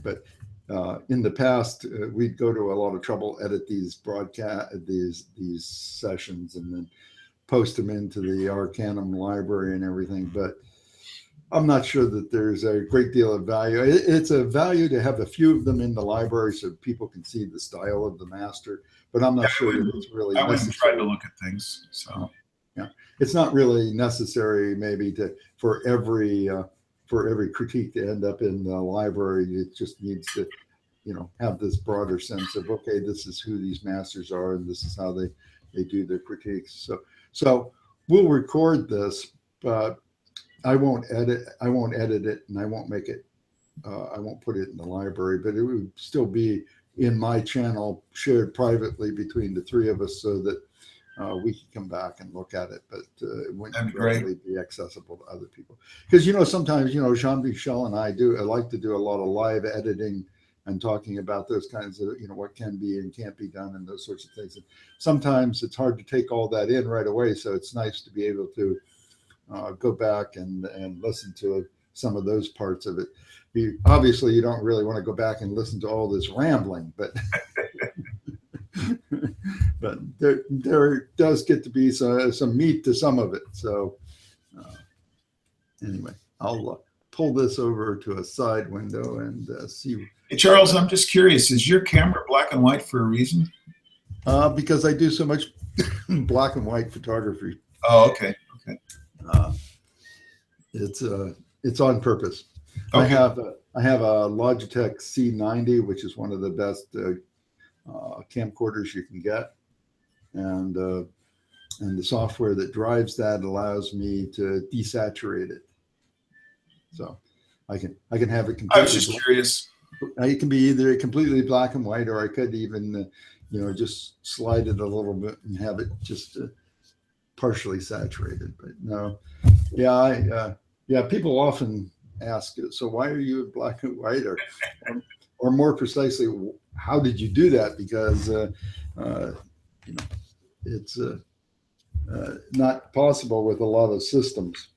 But in the past, we'd go to a lot of trouble, edit these these sessions, and then post them into the Arcanum library and everything. But I'm not sure that there's a great deal of value. It's a value to have a few of them in the library so people can see the style of the master. But I'm not sure that it's really I wouldn't try necessary. to look at things. So Yeah, it's not really necessary maybe for every critique to end up in the library. It just needs to, have this broader sense of, okay, this is who these masters are and this is how they do their critiques. So we'll record this, but I won't edit it, and I won't make it. I won't put it in the library, but it would still be in my channel, shared privately between the three of us, so that we can come back and look at it, but it wouldn't really be accessible to other people. Because sometimes Jean-Michel and I like to do a lot of live editing and talking about those kinds of what can be and can't be done and those sorts of things. And sometimes it's hard to take all that in right away, so it's nice to be able to go back and listen to some of those parts of it. Obviously, you don't really want to go back and listen to all this rambling, but but there does get to be some meat to some of it. So anyway, I'll pull this over to a side window and see. Hey, Charles, I'm just curious, is your camera black and white for a reason? Because I do so much black and white photography. Oh, okay. It's on purpose. Okay. I have a Logitech C90, which is one of the best camcorders you can get, and the software that drives that allows me to desaturate it, so I can have it completely. I was just curious. It can be either completely black and white, or I could even just slide it a little bit and have it just partially saturated. But no, people often ask, so why are you black and white, or more precisely, how did you do that? Because it's not possible with a lot of systems.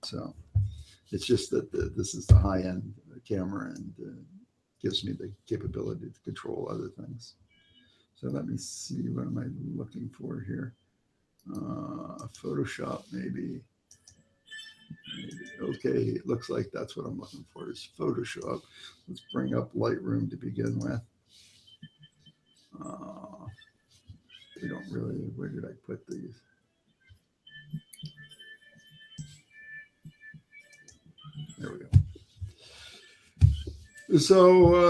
So it's just that this is the high-end camera, and gives me the capability to control other things. So let me see, what am I looking for here? Photoshop, maybe. Okay, it looks like that's what I'm looking for, is Photoshop. Let's bring up Lightroom to begin with. They don't really, where did I put these? There we go. So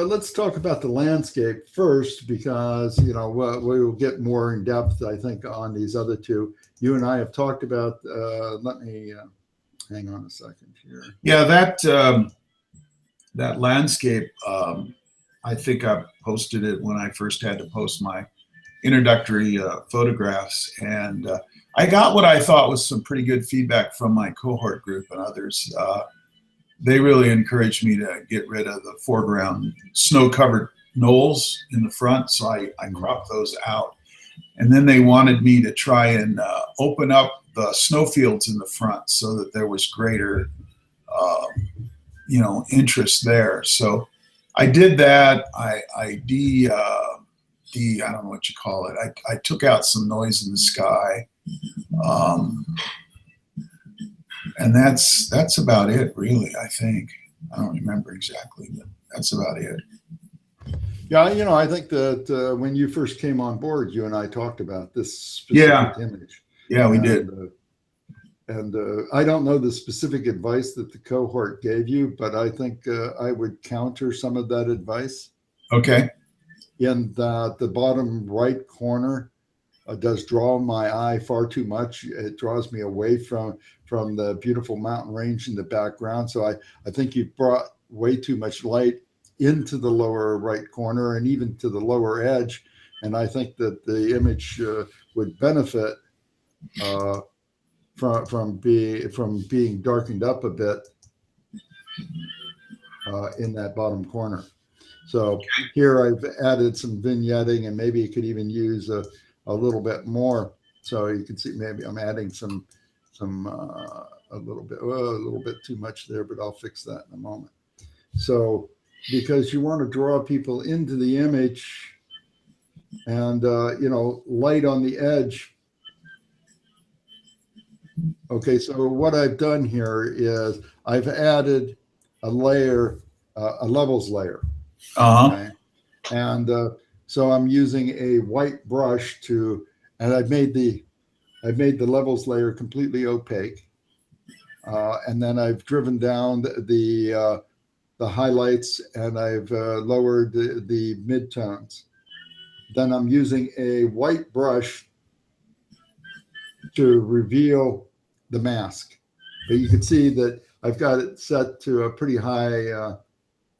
let's talk about the landscape first, because we will get more in depth, I think, on these other two. You and I have talked about. Let me hang on a second here. Yeah, that landscape. I think I posted it when I first had to post my introductory photographs, and I got what I thought was some pretty good feedback from my cohort group and others. They really encouraged me to get rid of the foreground snow-covered knolls in the front, so I cropped those out. And then they wanted me to try and open up the snowfields in the front so that there was greater, interest there. So I did that. I don't know what you call it. I took out some noise in the sky. And that's about it, really, I think. I don't remember exactly, but that's about it. Yeah, I think that when you first came on board, you and I talked about this specific image. Yeah, we did. And I don't know the specific advice that the cohort gave you, but I think I would counter some of that advice. Okay. In the bottom right corner, does draw my eye far too much. It draws me away from the beautiful mountain range in the background. So I think you've brought way too much light into the lower right corner and even to the lower edge. And I think that the image would benefit from being darkened up a bit in that bottom corner. So here I've added some vignetting, and maybe you could even use a little bit more. So you can see maybe I'm adding a little bit too much there, but I'll fix that in a moment. So because you want to draw people into the image, and light on the edge. Okay, so what I've done here is I've added a layer, a levels layer. Okay? And so I'm using a white brush and I've made the levels layer completely opaque. And then I've driven down the highlights, and I've lowered the midtones. Then I'm using a white brush to reveal the mask. But you can see that I've got it set to a pretty high,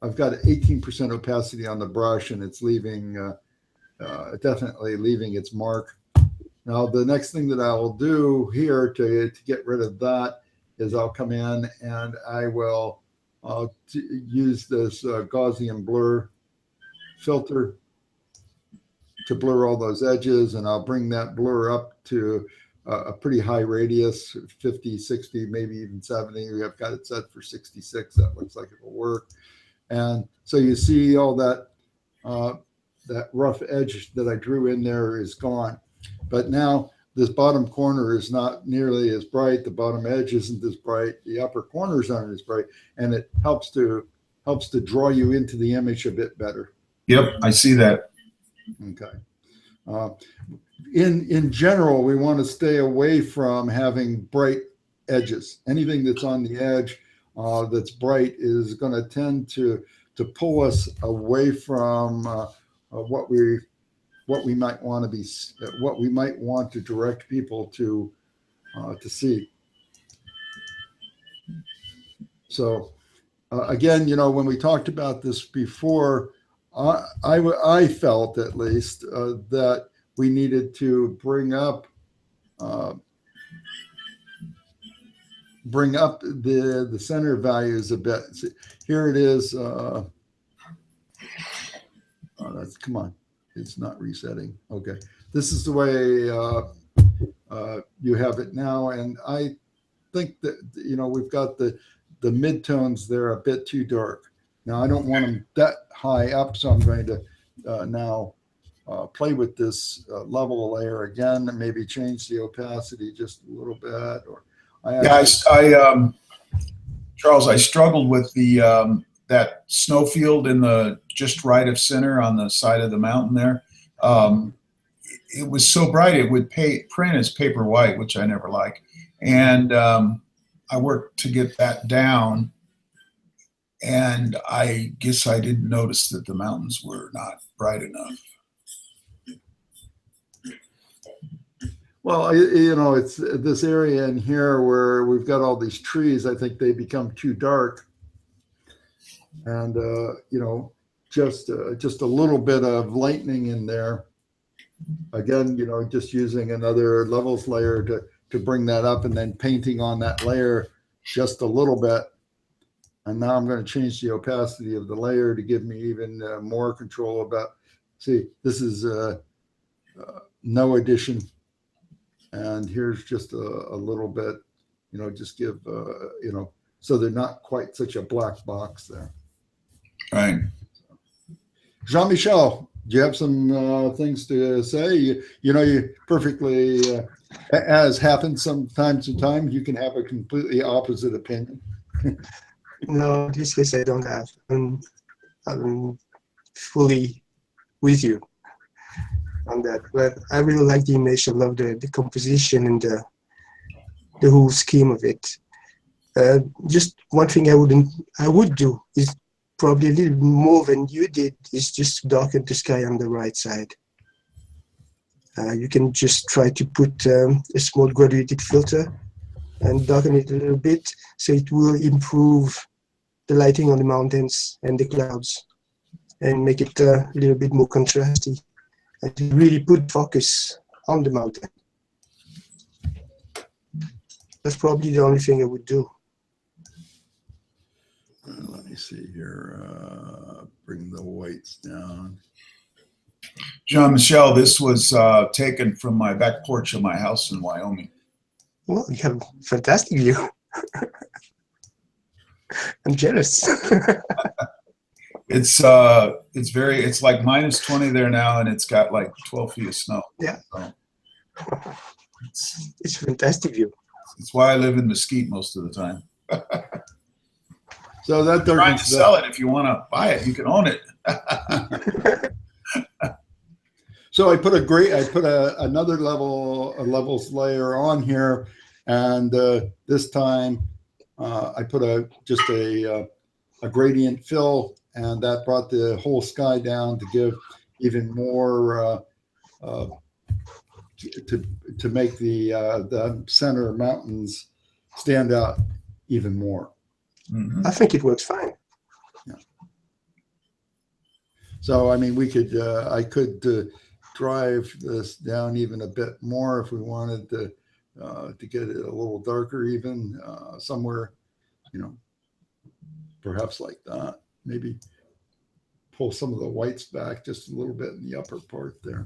I've got 18% opacity on the brush, and it's leaving, definitely leaving its mark. Now, the next thing that I will do here to get rid of that is I'll come in and I will use this Gaussian blur filter to blur all those edges, and I'll bring that blur up to a pretty high radius, 50, 60, maybe even 70. We have got it set for 66. That looks like it will work. And so you see all that that rough edge that I drew in there is gone. But now this bottom corner is not nearly as bright. The bottom edge isn't as bright. The upper corners aren't as bright, and it helps to draw you into the image a bit better. Yep, I see that. Okay. In general, we want to stay away from having bright edges. Anything that's on the edge that's bright is going to tend to pull us away from what we might want to be, what we might want to direct people to see. So again, when we talked about this before, I felt at least that we needed to bring up the center values a bit. See, here it is. Oh, come on. It's not resetting. Okay. This is the way you have it now. And I think that, we've got the midtones there a bit too dark. Now, I don't want them that high up, so I'm going to now play with this level layer again and maybe change the opacity just a little bit. Or Charles, I struggled with the that snowfield in the just right of center on the side of the mountain there. It was so bright it would print as paper white, which I never like. And I worked to get that down. And I guess I didn't notice that the mountains were not bright enough. Well, it's this area in here where we've got all these trees. I think they become too dark. And, just a little bit of lightening in there. Again, just using another levels layer to bring that up, and then painting on that layer just a little bit. And now I'm going to change the opacity of the layer to give me even more control about, see, this is no addition. And here's just a little bit, just give, so they're not quite such a black box there. Right. Jean-Michel, do you have some things to say? You perfectly, as happens sometimes, you can have a completely opposite opinion. No, in this case I don't have. I'm fully with you on that. But I really like the image. I love the composition and the whole scheme of it. Just one thing I would do is probably a little more than you did, is just darken the sky on the right side. You can just try to put a small graduated filter and darken it a little bit, so it will improve the lighting on the mountains and the clouds and make it a little bit more contrasty, and to really put focus on the mountain. That's probably the only thing I would do. Let me see here. Bring the whites down. Jean-Michel, this was taken from my back porch of my house in Wyoming. Well, you have a fantastic view. I'm jealous. It's like -20 there now, and it's got like 12 feet of snow. Yeah. So It's a fantastic view. it's why I live in Mesquite most of the time. So that Trying to darkens sell it. If you want to buy it, you can own it. So I put another a levels layer on here, and this time I put just a gradient fill, and that brought the whole sky down to give even more to make the center mountains stand out even more. Mm-hmm. I think it works fine. Yeah. So I mean, I could drive this down even a bit more if we wanted to get it a little darker, even somewhere, perhaps like that. Maybe pull some of the whites back just a little bit in the upper part there.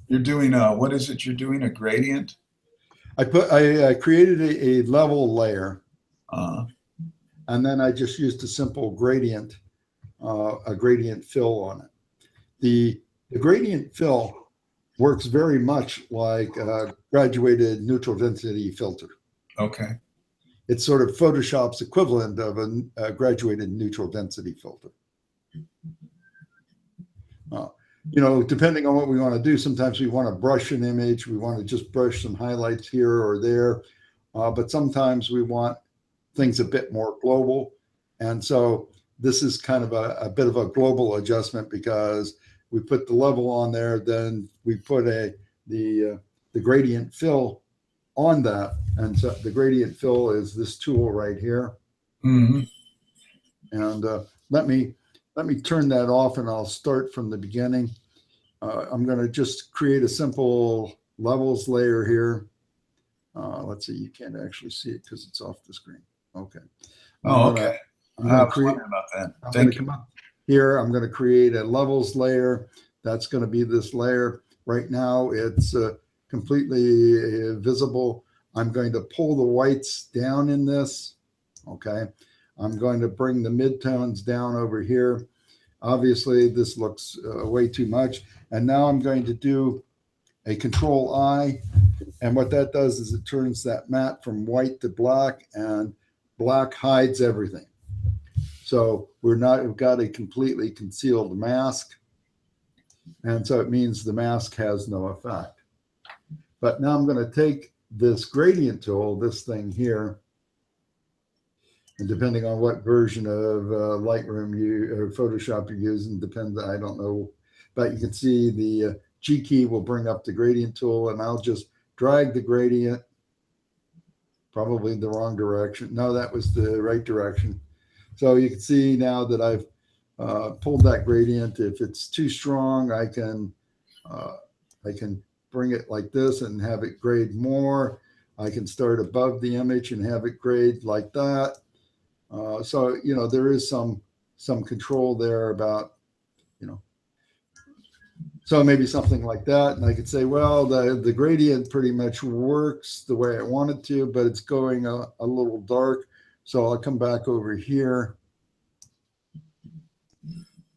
You're doing what is it? You're doing a gradient? I created a level layer, and then I just used a simple gradient, a gradient fill on it. The gradient fill works very much like a graduated neutral density filter. Okay. It's sort of Photoshop's equivalent of a graduated neutral density filter. Depending on what we want to do, sometimes we want to brush an image. We want to just brush some highlights here or there. But sometimes we want things a bit more global. And so this is kind of a bit of a global adjustment, because we put the level on there, then we put the gradient fill on that. And so the gradient fill is this tool right here. Mm-hmm. And let me turn that off, and I'll start from the beginning. I'm going to just create a simple levels layer here. Let's see, you can't actually see it because it's off the screen. Okay. Okay. I'm I going was to create wondering about that. I'm Thank going to you. come up here. I'm going to create a levels layer. That's going to be this layer. Right now, it's completely visible. I'm going to pull the whites down in this. Okay. I'm going to bring the midtones down over here. Obviously, this looks way too much. And now I'm going to do a Control-I. And what that does is it turns that matte from white to black, and black hides everything. So we've got a completely concealed mask. And so it means the mask has no effect. But now I'm going to take this gradient tool, this thing here, and depending on what version of Lightroom or Photoshop you're using, depends, I don't know. But you can see the G key will bring up the gradient tool, and I'll just drag the gradient, probably the wrong direction. No, that was the right direction. So you can see now that I've pulled that gradient. If it's too strong, I can bring it like this and have it grade more. I can start above the image and have it grade like that. So, there is some control there about, so maybe something like that. And I could say, well, the gradient pretty much works the way I want it to, but it's going a little dark. So I'll come back over here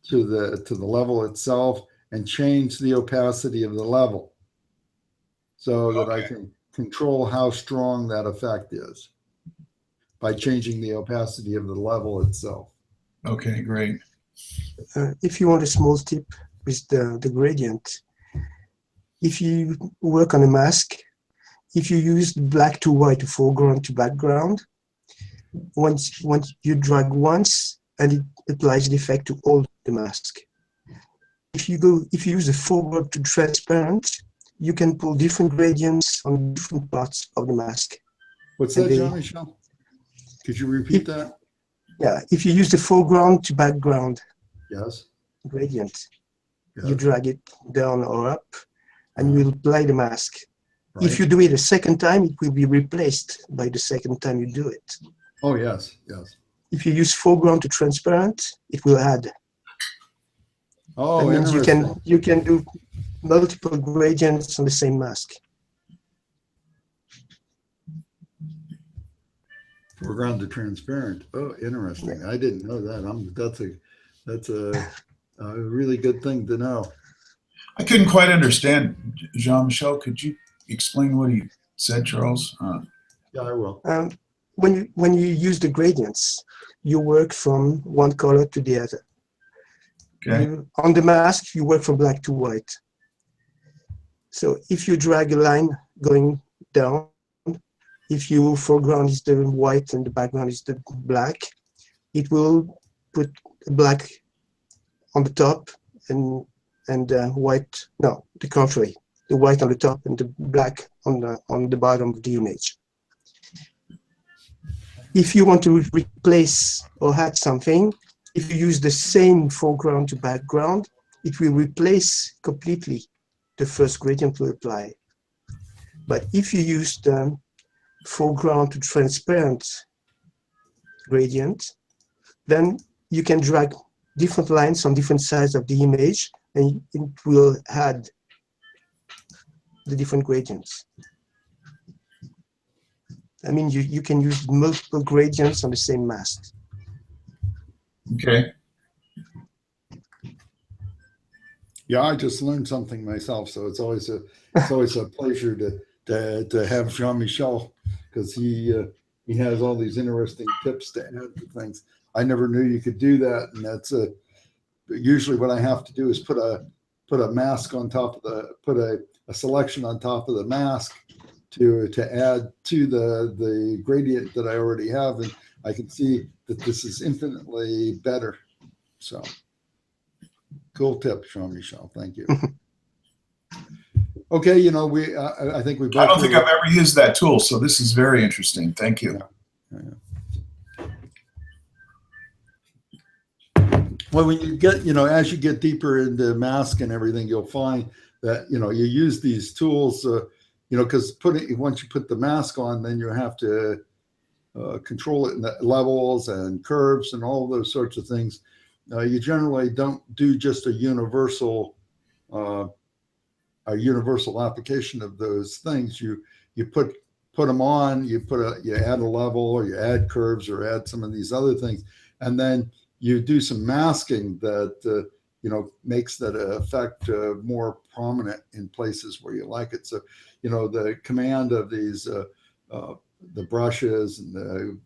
to the level itself and change the opacity of the level so that I can control how strong that effect is by changing the opacity of the level itself. Okay, great. If you want a small tip with the gradient, if you work on a mask, if you use black to white, foreground to background, once you drag once, and it applies the effect to all the mask. If you use the foreground to transparent, you can pull different gradients on different parts of the mask. What's that, Jean-Michel? Could you repeat that? Yeah, if you use the foreground to background gradient, you drag it down or up, and you will apply the mask. Right. If you do it a second time, it will be replaced by the second time you do it. Oh, yes. If you use foreground to transparent, it will add. Oh, that means you can do multiple gradients on the same mask. Foreground to transparent. Oh, interesting. Yeah. I didn't know that. That's a really good thing to know. I couldn't quite understand. Jean-Michel, could you explain what he said, Charles? Yeah, I will. When you use the gradients, you work from one color to the other. Okay. On the mask, you work from black to white. So if you drag a line going down, if your foreground is the white and the background is the black, it will put black on the top and white, no, the contrary, the white on the top and the black on the bottom of the image. If you want to replace or add something, if you use the same foreground to background, it will replace completely the first gradient to apply. But if you use the foreground to transparent gradient, then you can drag different lines on different sides of the image and it will add the different gradients. I mean, you can use multiple gradients on the same mask. Okay. Yeah, I just learned something myself, so it's always a pleasure to have Jean-Michel, because he has all these interesting tips to add to things. I never knew you could do that, and that's usually what I have to do is put a mask on top of put a selection on top of the mask to add to the gradient that I already have, and I can see that this is infinitely better. So cool tip, Jean-Michel. Thank you. Okay, you know, I think we both. I don't think I've ever used that tool, so this is very interesting. Thank you. Yeah. Well, when you get, you know, as you get deeper into mask and everything, you'll find that, you know, you use these tools, you know, because once you put the mask on, then you have to control it in the levels and curves and all those sorts of things. You generally don't do just a universal application of those things. You put them on, you add a level, or you add curves, or add some of these other things, and then you do some masking that you know, makes that effect more prominent in places where you like it. So, you know, the command of these the brushes and the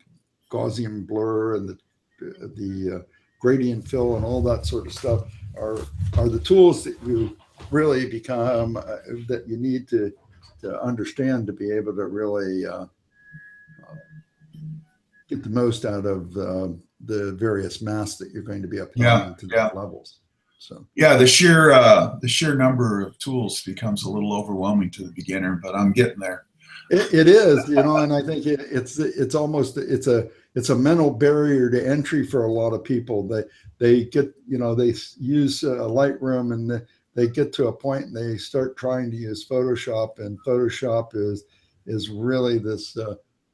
Gaussian blur and the gradient fill and all that sort of stuff are the tools that you really become that you need to understand to be able to really get the most out of the various masks that you're going to be applying to these levels. So yeah, the sheer number of tools becomes a little overwhelming to the beginner, but I'm getting there. It is, you know, and I think it's almost it's a mental barrier to entry for a lot of people. They get, you know, they use Lightroom and they get to a point and they start trying to use Photoshop, and Photoshop is really this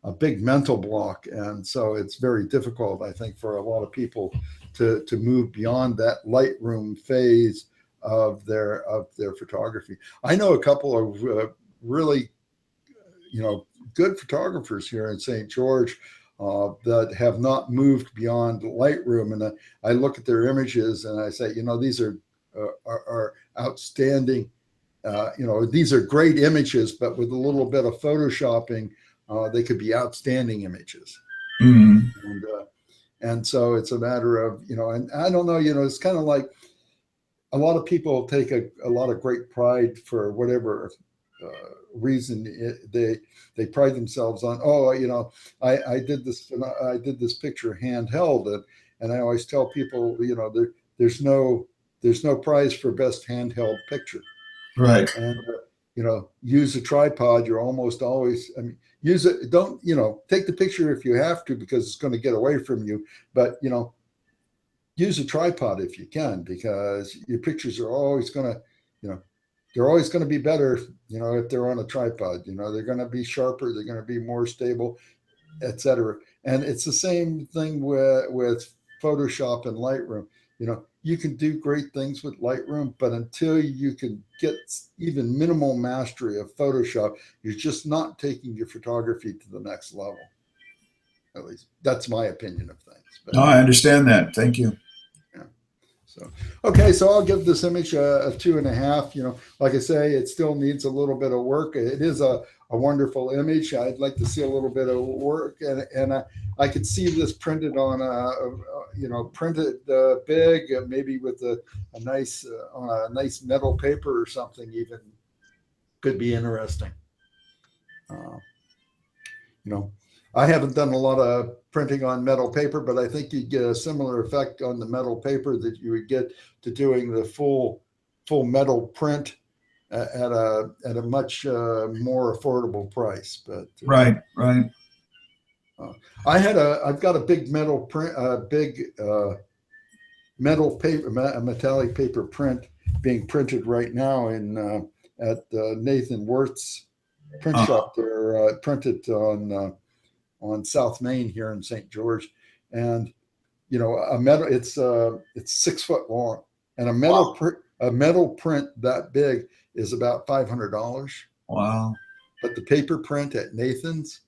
a big mental block, and so it's very difficult, I think, for a lot of people to move beyond that Lightroom phase of their photography. I know a couple of really, you know, good photographers here in St. George that have not moved beyond Lightroom, and I look at their images and I say, you know, these are outstanding. You know, these are great images, but with a little bit of photoshopping, they could be outstanding images. Mm-hmm. And so it's a matter of, you know, and I don't know, you know, it's kind of like a lot of people take a lot of great pride for whatever reason they pride themselves on. Oh, you know, I did this picture handheld, and I always tell people, you know, there's no prize for best handheld picture. Right. And you know, use a tripod. You're almost always, I mean, use it. Don't, you know, take the picture if you have to, because it's going to get away from you. But, you know, use a tripod if you can, because your pictures are always going to, you know, they're always going to be better, you know, if they're on a tripod. You know, they're going to be sharper, they're going to be more stable, etc. And it's the same thing with Photoshop and Lightroom. You know, you can do great things with Lightroom, but until you can get even minimal mastery of Photoshop, you're just not taking your photography to the next level. At least that's my opinion of things. But, no, I understand that. Thank you. Yeah. So, okay, so I'll give this image a 2.5. You know, like I say, it still needs a little bit of work. It is a wonderful image. I'd like to see a little bit of work, and I could see this printed on printed big, maybe with a nice on a nice metal paper or something. Even could be interesting. You know, I haven't done a lot of printing on metal paper, but I think you'd get a similar effect on the metal paper that you would get to doing the full metal print at a much more affordable price. But right. I've got a big metal print, metal paper, metallic paper print being printed right now at Nathan Worth's print shop. They're printed on South Main here in St. George, and you know, a metal. It's 6 foot long, and a metal print that big is about $500. Wow. But the paper print at Nathan's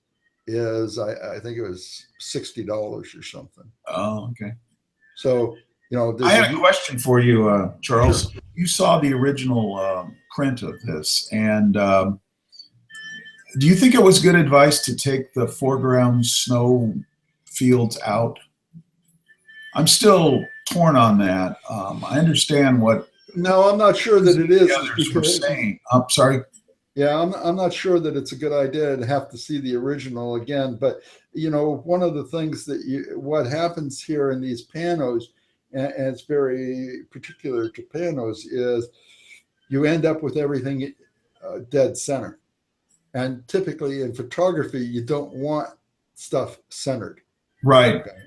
is I think it was $60 or something. Oh, okay. So you know, I had a question for you, Charles. Sure. You saw the original print of this, and do you think it was good advice to take the foreground snow fields out? I'm still torn on that. I understand what. No, I'm not sure that it is. The others were saying. I'm sorry. Yeah, I'm not sure that it's a good idea to have to see the original again. But you know, one of the things that what happens here in these panos, and it's very particular to panos, is you end up with everything dead center. And typically in photography, you don't want stuff centered. Right. Okay.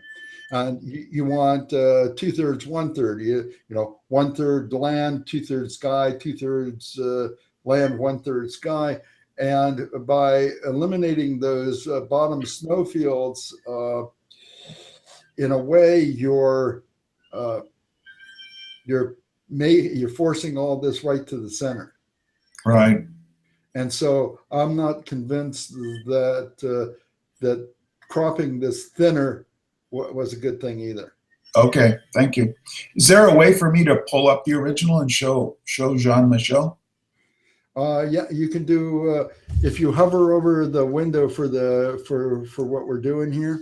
And you want 2/3, 1/3. You know, 1/3 land, 2/3 sky, 2/3 land, 1/3 sky. And by eliminating those bottom snowfields, in a way, you're forcing all this right to the center. Right. And so I'm not convinced that that cropping this thinner was a good thing either. Okay, thank you. Is there a way for me to pull up the original and show Jean-Michel? Yeah, you can do if you hover over the window for what we're doing here.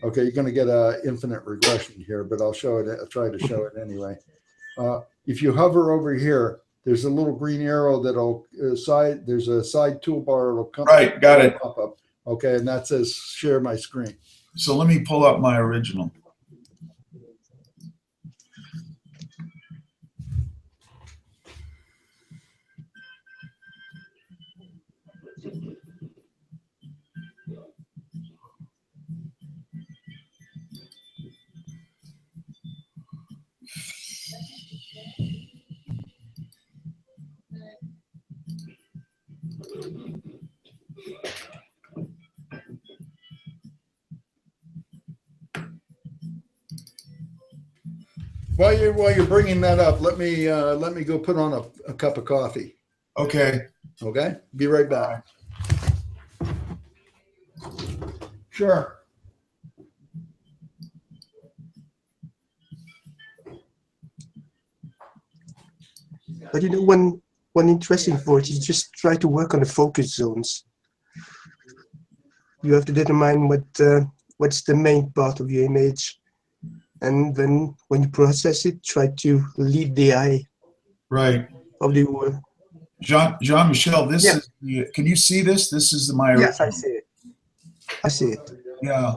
Okay, you're going to get an infinite regression here, but I'll show it. I'll try to show it anyway. If you hover over here, there's a little green arrow that'll there's a side toolbar. It'll come. Right, got it. Pop up. Okay, and that says share my screen. So let me pull up my original. While you're bringing that up, let me go put on a cup of coffee. Okay. Okay, be right back. Sure. But you know, one interesting point is just try to work on the focus zones. You have to determine what's the main part of your image, and then when you process it, try to lead the eye. Right. Of the viewer. Jean-Michel, this is can you see this? This is my original. Yes, I see it. I see it. Yeah,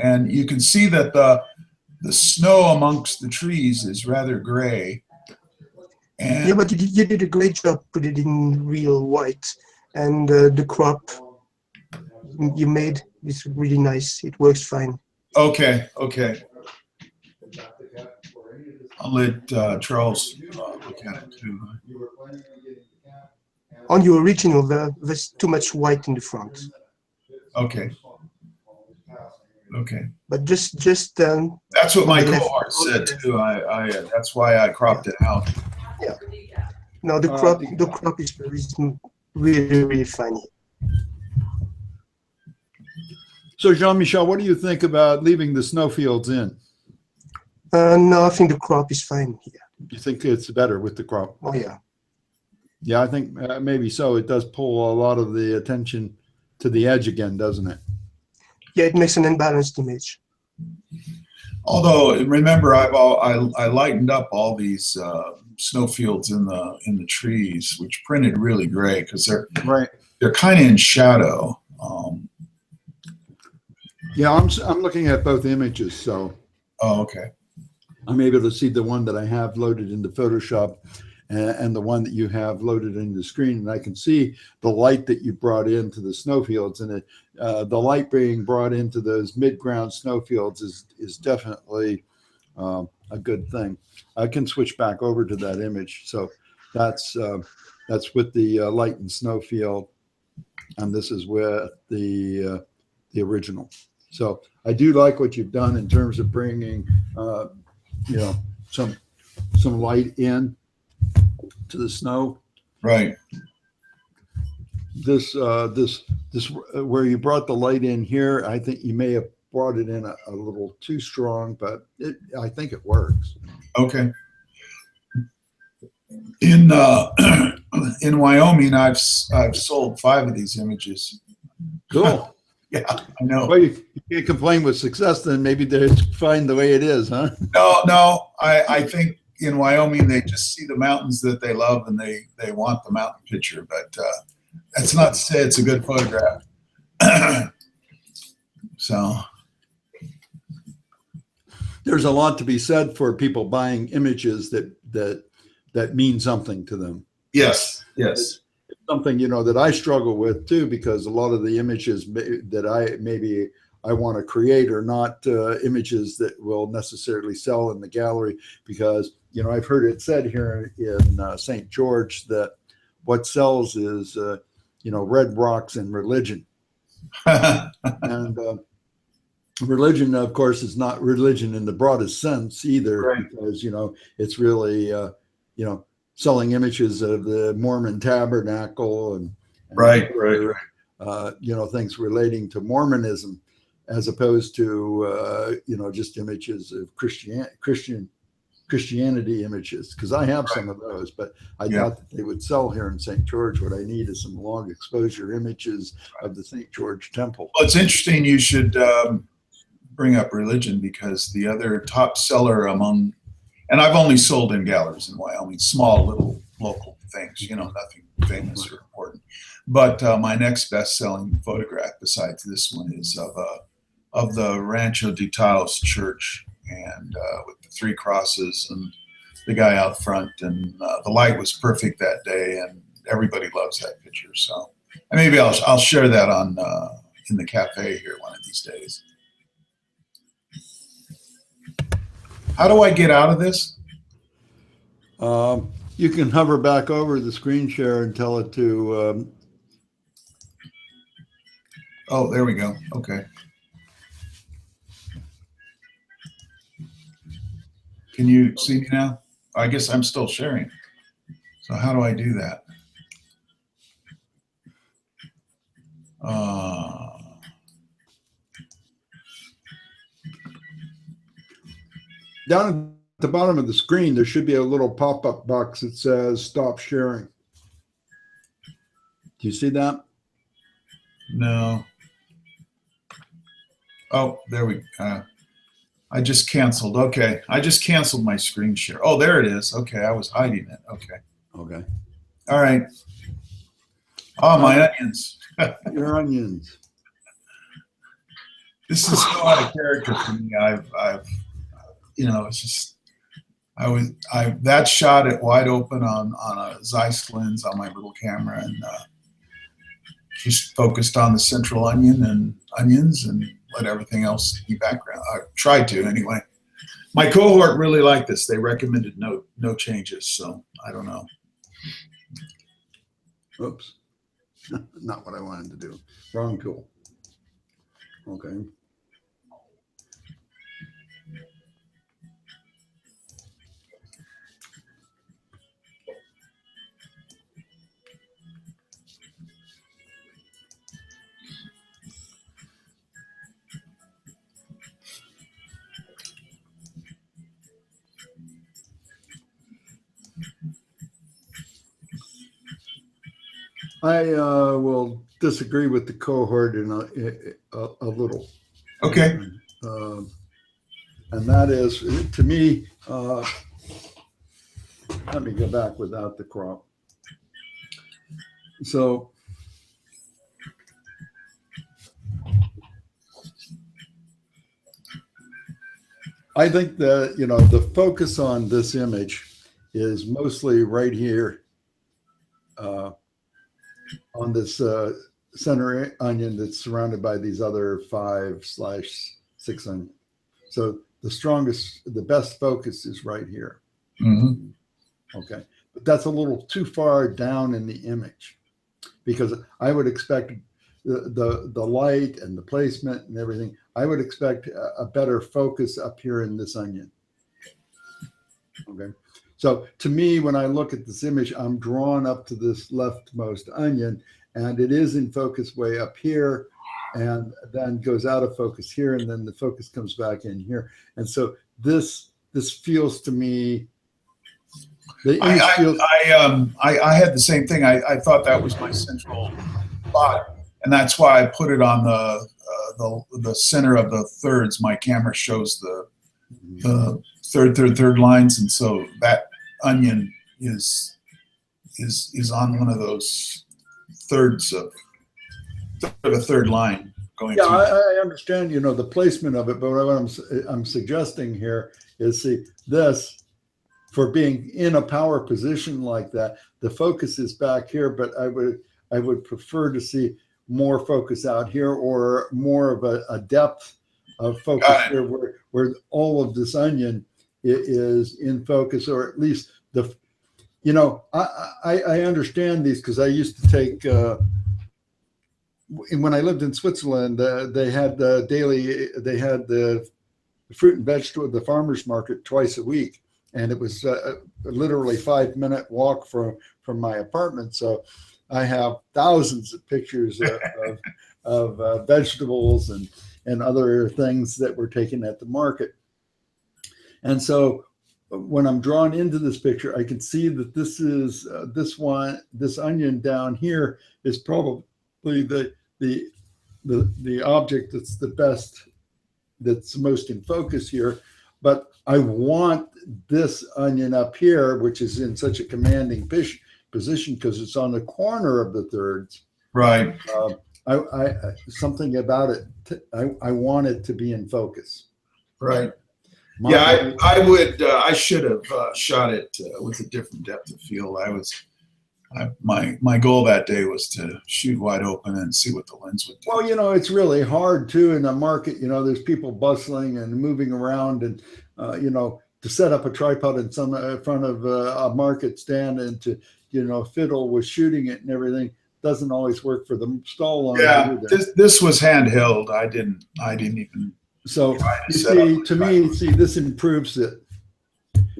and you can see that the snow amongst the trees is rather gray. And yeah, but you did a great job. Put it in real white, and the crop you made is really nice. It works fine. Okay. I'll let Charles look at it too. On your original, there's too much white in the front. Okay. But just that's what my cohort said too. I that's why I cropped it out. Yeah. No, the crop is really, really funny. So Jean-Michel, what do you think about leaving the snowfields in? No, I think the crop is fine here. You think it's better with the crop? Oh yeah. Yeah, I think maybe so. It does pull a lot of the attention to the edge again, doesn't it? Yeah, it makes an unbalanced image. Although remember, I lightened up all these snowfields in the trees, which printed really great because Right. they're kind of in shadow. Yeah, I'm looking at both images, so Oh, okay. I'm able to see the one that I have loaded into Photoshop and the one that you have loaded into the screen, and I can see the light that you brought into the snowfields, and the light being brought into those mid-ground snowfields is definitely a good thing. I can switch back over to that image, so that's with the light and snowfield, and this is with the original. So I do like what you've done in terms of bringing some light in to the snow. Right. This where you brought the light in here, I think you may have brought it in a little too strong, but I think it works. Okay. In in Wyoming, I've sold 5 of these images. Cool. Yeah, I know. Well, you can't complain with success, then maybe they're fine the way it is, huh? No. I think in Wyoming they just see the mountains that they love and they want the mountain picture, but that's not to say it's a good photograph. So There's a lot to be said for people buying images that mean something to them. yes. It's something that I struggle with too, because a lot of the images that I want to create are not images that will necessarily sell in the gallery, because I've heard it said here in St. George that what sells is red rocks and religion. And religion, of course, is not religion in the broadest sense either, Right. because it's really selling images of the Mormon tabernacle and Right. things relating to Mormonism, as opposed to just images of Christianity images, because I have some of those, but I doubt that they would sell here in St. George. What I need is some long exposure images of the St. George Temple. Well, it's interesting you should bring up religion, because the other top seller among, and I've only sold in galleries in Wyoming, small little local things, nothing famous or important. But my next best-selling photograph besides this one is of the Rancho de Taos church, and with the 3 crosses and the guy out front, and the light was perfect that day, and everybody loves that picture. So maybe I'll share that on in the cafe here one of these days. How do I get out of this? You can hover back over the screen share and tell it to. Oh, there we go. Okay. Can you see me now? I guess I'm still sharing. So how do I do that? Down at the bottom of the screen, there should be a little pop-up box that says "Stop sharing." Do you see that? No. Oh, there we go. I just canceled. Okay. I just canceled my screen share. Oh, there it is. Okay. I was hiding it. Okay. Okay. All right. Oh, my onions. Your onions. This is so out of character for me. It's just, that shot it wide open on a Zeiss lens on my little camera, and just focused on the central onions and let everything else be background. I tried to anyway. My cohort really liked this. They recommended no changes, so I don't know. Oops. Not what I wanted to do. Wrong tool. Okay. I will disagree with the cohort in a little. Okay. And that is, to me, let me go back without the crop. So I think that, the focus on this image is mostly right here on this center onion that's surrounded by these other 5/6 onions. So the best focus is right here. Mm-hmm. Okay. But that's a little too far down in the image, because I would expect the light and the placement and everything, I would expect a better focus up here in this onion. Okay. So to me, when I look at this image, I'm drawn up to this leftmost onion, and it is in focus way up here, and then goes out of focus here, and then the focus comes back in here. And so this feels to me, I had the same thing. I thought that was my central thought, and that's why I put it on the center of the thirds. My camera shows the third lines, and so that onion is on one of those thirds of the third line going. Yeah, I understand, the placement of it, but what I'm suggesting here is, see, this, for being in a power position like that, the focus is back here, but I would prefer to see more focus out here, or more of a depth of focus here, where all of this onion is in focus, or at least I understand these, because I used to take when I lived in Switzerland, they had the fruit and vegetable, the farmers market, twice a week, and it was literally 5-minute walk from my apartment. So I have thousands of pictures of vegetables and other things that were taken at the market. And so when I'm drawn into this picture, I can see that this is this onion down here is probably the object that's the best, that's most in focus here. But I want this onion up here, which is in such a commanding position, because it's on the corner of the thirds. Right. I something about it, I want it to be in focus. Right. I should have shot it with a different depth of field. My goal that day was to shoot wide open and see what the lens would do. Well, it's really hard too in a market. There's people bustling and moving around, and to set up a tripod in front of a market stand and to fiddle with shooting it and everything doesn't always work for the stall owner. Yeah, this was handheld. I didn't even. So you see, this improves it.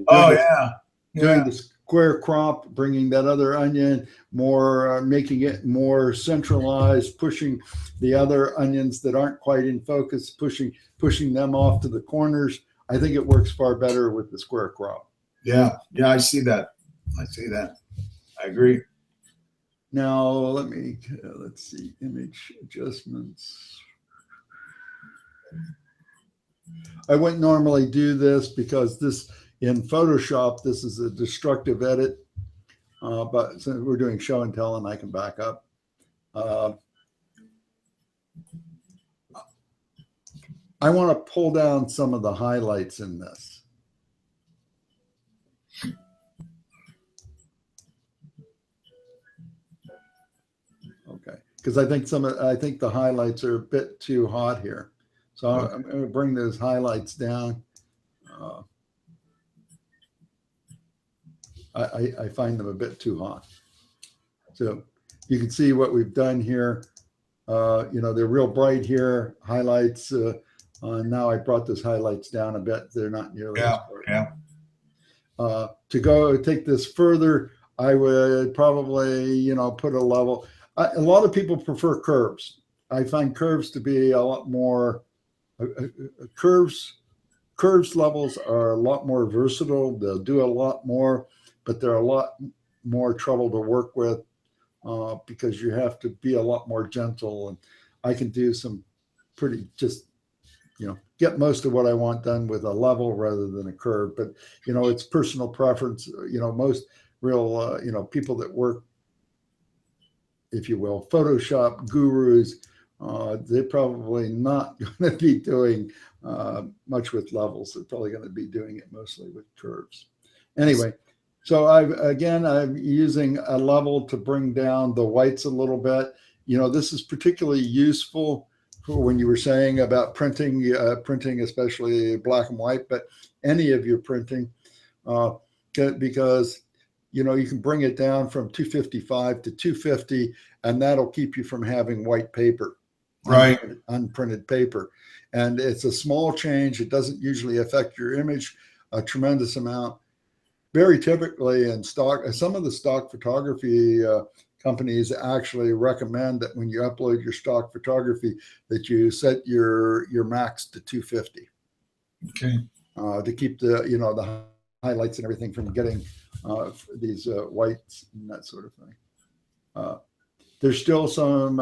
Oh yeah. Doing the square crop, bringing that other onion more, making it more centralized, pushing the other onions that aren't quite in focus, pushing them off to the corners. I think it works far better with the square crop. Yeah, I see that. I agree. Now let's see, image adjustments. I wouldn't normally do this, because this in Photoshop, this is a destructive edit, but since we're doing show and tell and I can back up. I want to pull down some of the highlights in this. Okay, because I think the highlights are a bit too hot here. So I'm going to bring those highlights down. I find them a bit too hot. So you can see what we've done here. They're real bright here, highlights. Now I brought those highlights down a bit. They're not nearly as bright. Yeah. To take this further, I would probably, put a level. A lot of people prefer curves. I find curves to be a lot more, curves levels are a lot more versatile. They'll do a lot more, but they're a lot more trouble to work with. because you have to be a lot more gentle. And I can do some pretty just, get most of what I want done with a level rather than a curve. But, it's personal preference. Most real, people that work, if you will, Photoshop gurus, they're probably not going to be doing much with levels. They're probably going to be doing it mostly with curves. Anyway, so I'm using a level to bring down the whites a little bit. This is particularly useful for when you were saying about printing, especially black and white, but any of your printing, because you can bring it down from 255 to 250, and that'll keep you from having white paper, right? Unprinted paper. And it's a small change. It doesn't usually affect your image a tremendous amount. Very typically in stock, some of the stock photography companies actually recommend that when you upload your stock photography, that you set your max to 250. Okay. To keep the highlights and everything from getting these whites and that sort of thing. There's still some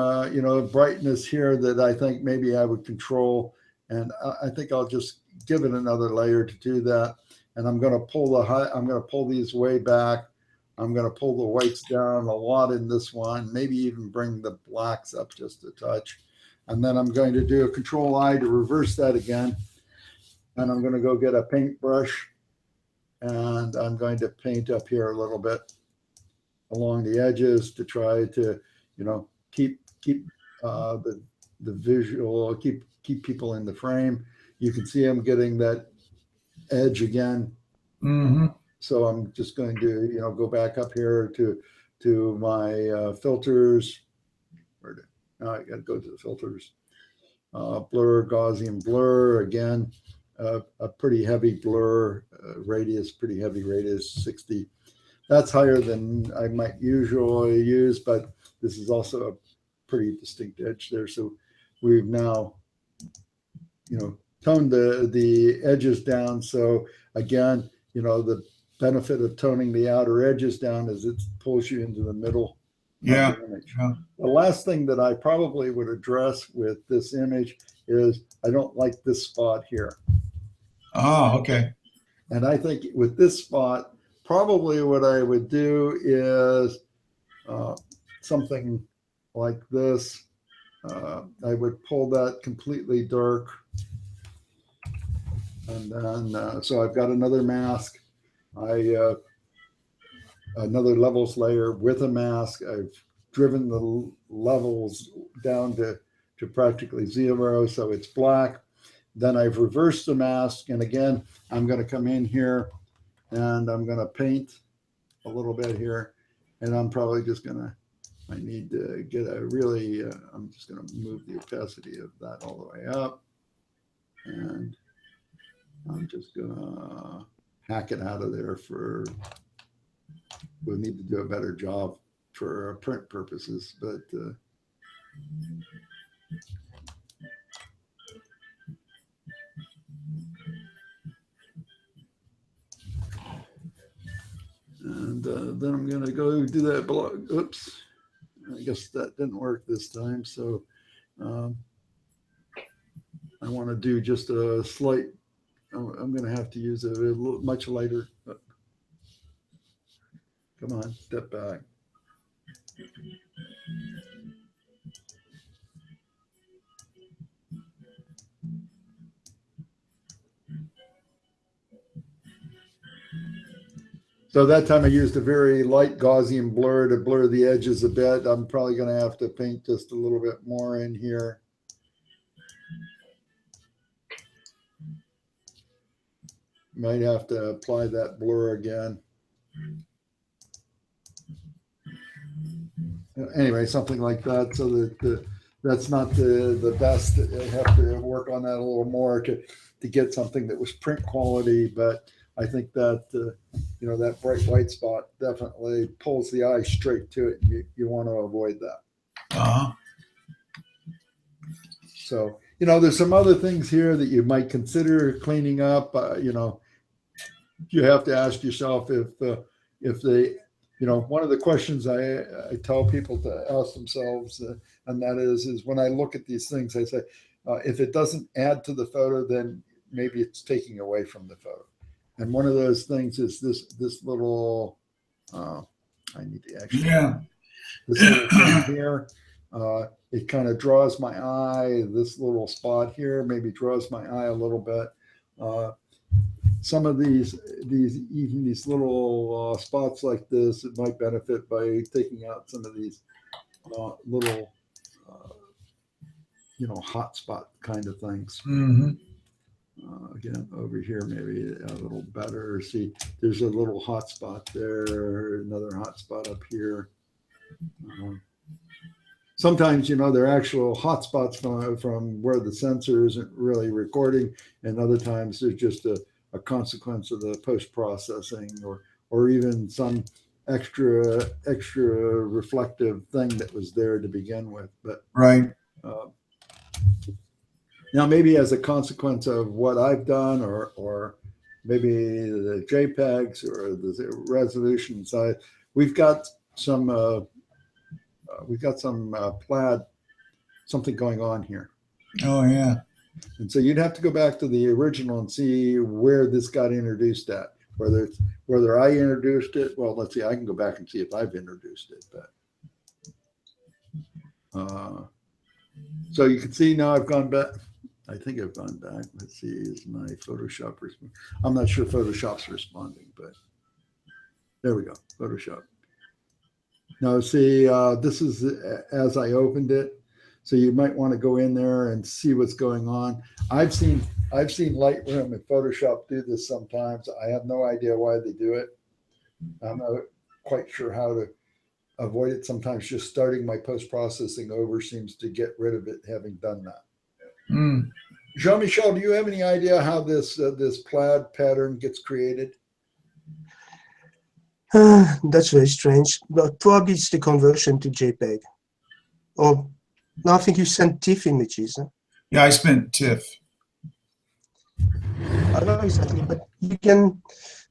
brightness here that I think maybe I would control, and I think I'll just give it another layer to do that. And I'm going to pull these way back. I'm going to pull the whites down a lot in this one, maybe even bring the blacks up just a touch. And then I'm going to do a Control I to reverse that again. And I'm going to go get a paintbrush, and I'm going to paint up here a little bit along the edges to try to, keep the visual, keep people in the frame. You can see I'm getting that edge again. Mm-hmm. So I'm just going to, go back up here to my filters. Now I got to go to the filters. Blur, Gaussian blur, again, a pretty heavy blur, radius, pretty heavy radius, 60. That's higher than I might usually use, but this is also a pretty distinct edge there. So we've now, toned the edges down. So again, the benefit of toning the outer edges down is it pulls you into the middle of the image. Yeah. The last thing that I probably would address with this image is I don't like this spot here. Oh, okay. And I think with this spot, probably what I would do is something like this. I would pull that completely dark. And then, so I've got another mask. Another levels layer with a mask. I've driven the levels down to practically zero, so it's black. Then I've reversed the mask, and again, I'm going to come in here and I'm going to paint a little bit here, and I'm probably just going to, I need to get a really, I'm just going to move the opacity of that all the way up, and I'm just going to hack it out of there we'll need to do a better job for print purposes, but and then I'm going to go do that blog. Oops, I guess that didn't work this time. So I want to do just a slight, I'm going to have to use a little, much lighter. Come on, step back. So that time I used a very light Gaussian blur to blur the edges a bit. I'm probably going to have to paint just a little bit more in here. Might have to apply that blur again. Anyway, something like that, so that that's not the best. I have to work on that a little more to get something that was print quality, but I think that that bright white spot definitely pulls the eye straight to it. You want to avoid that. Uh-huh. So there's some other things here that you might consider cleaning up. You have to ask yourself if one of the questions I tell people to ask themselves, and that is when I look at these things, I say, if it doesn't add to the photo, then maybe it's taking away from the photo. And one of those things is this little, I need to actually, this little thing here. It kind of draws my eye. This little spot here maybe draws my eye a little bit. Some of these little spots like this, it might benefit by taking out some of these little, hot spot kind of things. Mm-hmm. Again, over here, maybe a little better. See, there's a little hot spot there, another hot spot up here. Sometimes, they're actual hot spots from where the sensor isn't really recording, and other times they're just a consequence of the post-processing or even some extra reflective thing that was there to begin with. But right. Now, maybe as a consequence of what I've done, or maybe the JPEGs or the resolution size, we've got some plaid, something going on here. Oh yeah. And so you'd have to go back to the original and see where this got introduced at. Whether I introduced it. Well, let's see. I can go back and see if I've introduced it. But so you can see now I've gone back. I think I've gone back. Let's see, is my Photoshop responding? I'm not sure Photoshop's responding, but there we go, Photoshop. Now see, this is as I opened it. So you might want to go in there and see what's going on. I've seen Lightroom and Photoshop do this sometimes. I have no idea why they do it. I'm not quite sure how to avoid it. Sometimes just starting my post-processing over seems to get rid of it, having done that. Mm. Jean-Michel, do you have any idea how this plaid pattern gets created? That's very strange, but probably it's the conversion to JPEG. Or no, I think you sent TIFF images. Huh? Yeah, I spent TIFF. I don't know exactly, but you can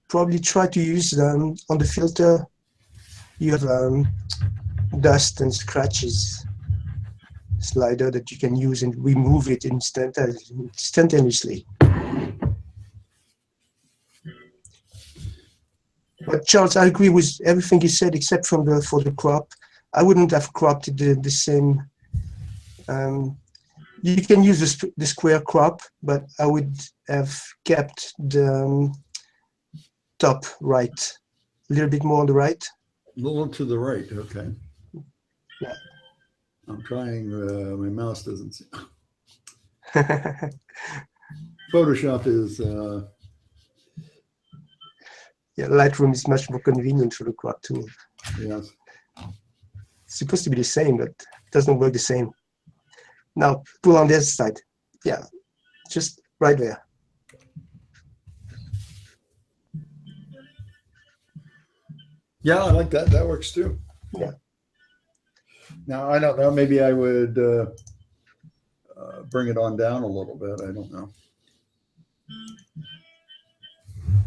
probably try to use them on the filter. You have dust and scratches slider that you can use and remove it instantaneously. But Charles, I agree with everything you said except for the crop. I wouldn't have cropped it the same. You can use the square crop, but I would have kept the top right, a little bit more on the right. A little to the right, okay. Yeah. I'm trying, my mouse doesn't see. Photoshop is... Yeah, Lightroom is much more convenient for the crop tool. Yes. It's supposed to be the same, but it doesn't work the same. Now, pull on this side. Yeah, just right there. Yeah, I like that. That works too. Yeah. Now, I don't know. Maybe I would bring it on down a little bit. I don't know.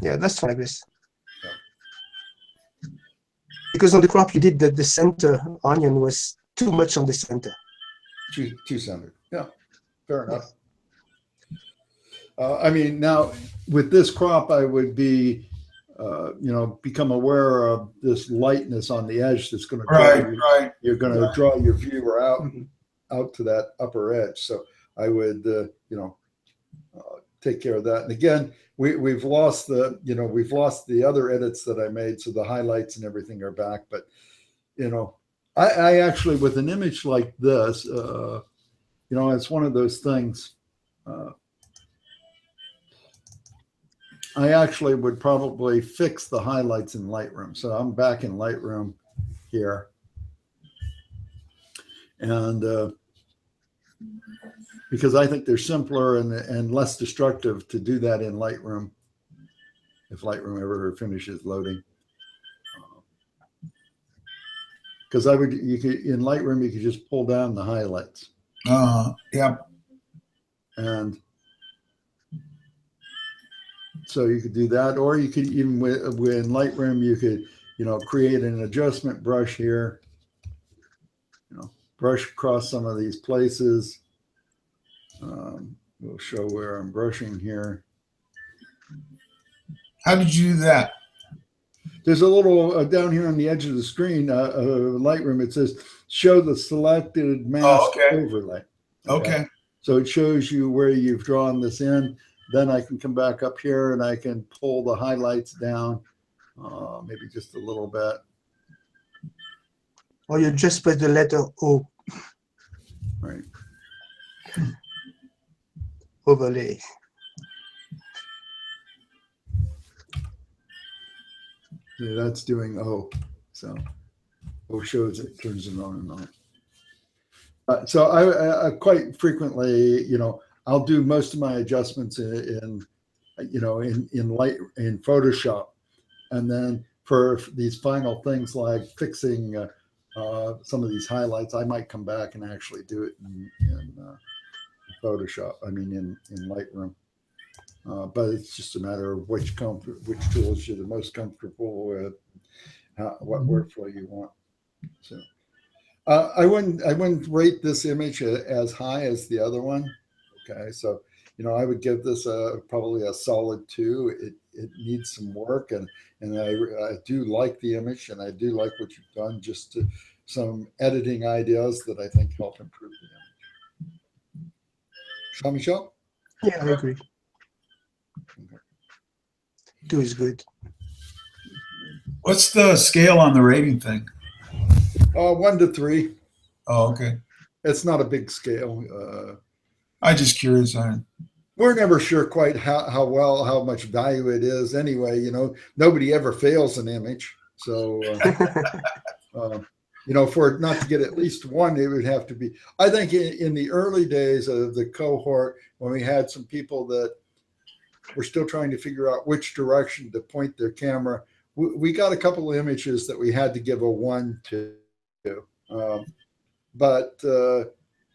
Yeah, that's fine, I guess. Because on the crop you did the center onion was too much on the center. Too centered. Yeah, fair enough. I mean, now with this crop, I would be, become aware of this lightness on the edge that's going to draw you're going to draw your viewer out to that upper edge. So I would, take care of that. And again, we've lost the other edits that I made, so the highlights and everything are back. But I actually, with an image like this, it's one of those things. I actually would probably fix the highlights in Lightroom. So I'm back in Lightroom here, and because I think they're simpler and less destructive to do that in Lightroom, if Lightroom ever finishes loading. Because in Lightroom you could just pull down the highlights. Yeah. And so you could do that, or you could even in Lightroom you create an adjustment brush here, brush across some of these places. We'll show where I'm brushing here. How did you do that? There's a little down here on the edge of the screen, Lightroom. It says show the selected mask overlay. Okay. So it shows you where you've drawn this in. Then I can come back up here and I can pull the highlights down, maybe just a little bit. Or you just put the letter O. Right. Overlay. Yeah, that's doing O. So O shows it, turns it on and on. So I quite frequently, I'll do most of my adjustments in Photoshop, and then for these final things like fixing some of these highlights, I might come back and actually do it in Photoshop. I mean, in Lightroom. But it's just a matter of which tools you're the most comfortable with, what workflow you want. So I wouldn't rate this image as high as the other one. Okay, so I would give this probably a solid 2. It needs some work, and I do like the image, and I do like what you've done. Just some editing ideas that I think help improve the image. Jean-Michel? Yeah, I agree. Okay. 2 is good. What's the scale on the rating thing? 1 to 3. Oh, okay. It's not a big scale. I'm just curious. We're never sure quite how much value it is. Anyway, nobody ever fails an image. So, for it not to get at least 1, it would have to be. I think in the early days of the cohort, when we had some people that were still trying to figure out which direction to point their camera, we got a couple of images that we had to give a 1 to. But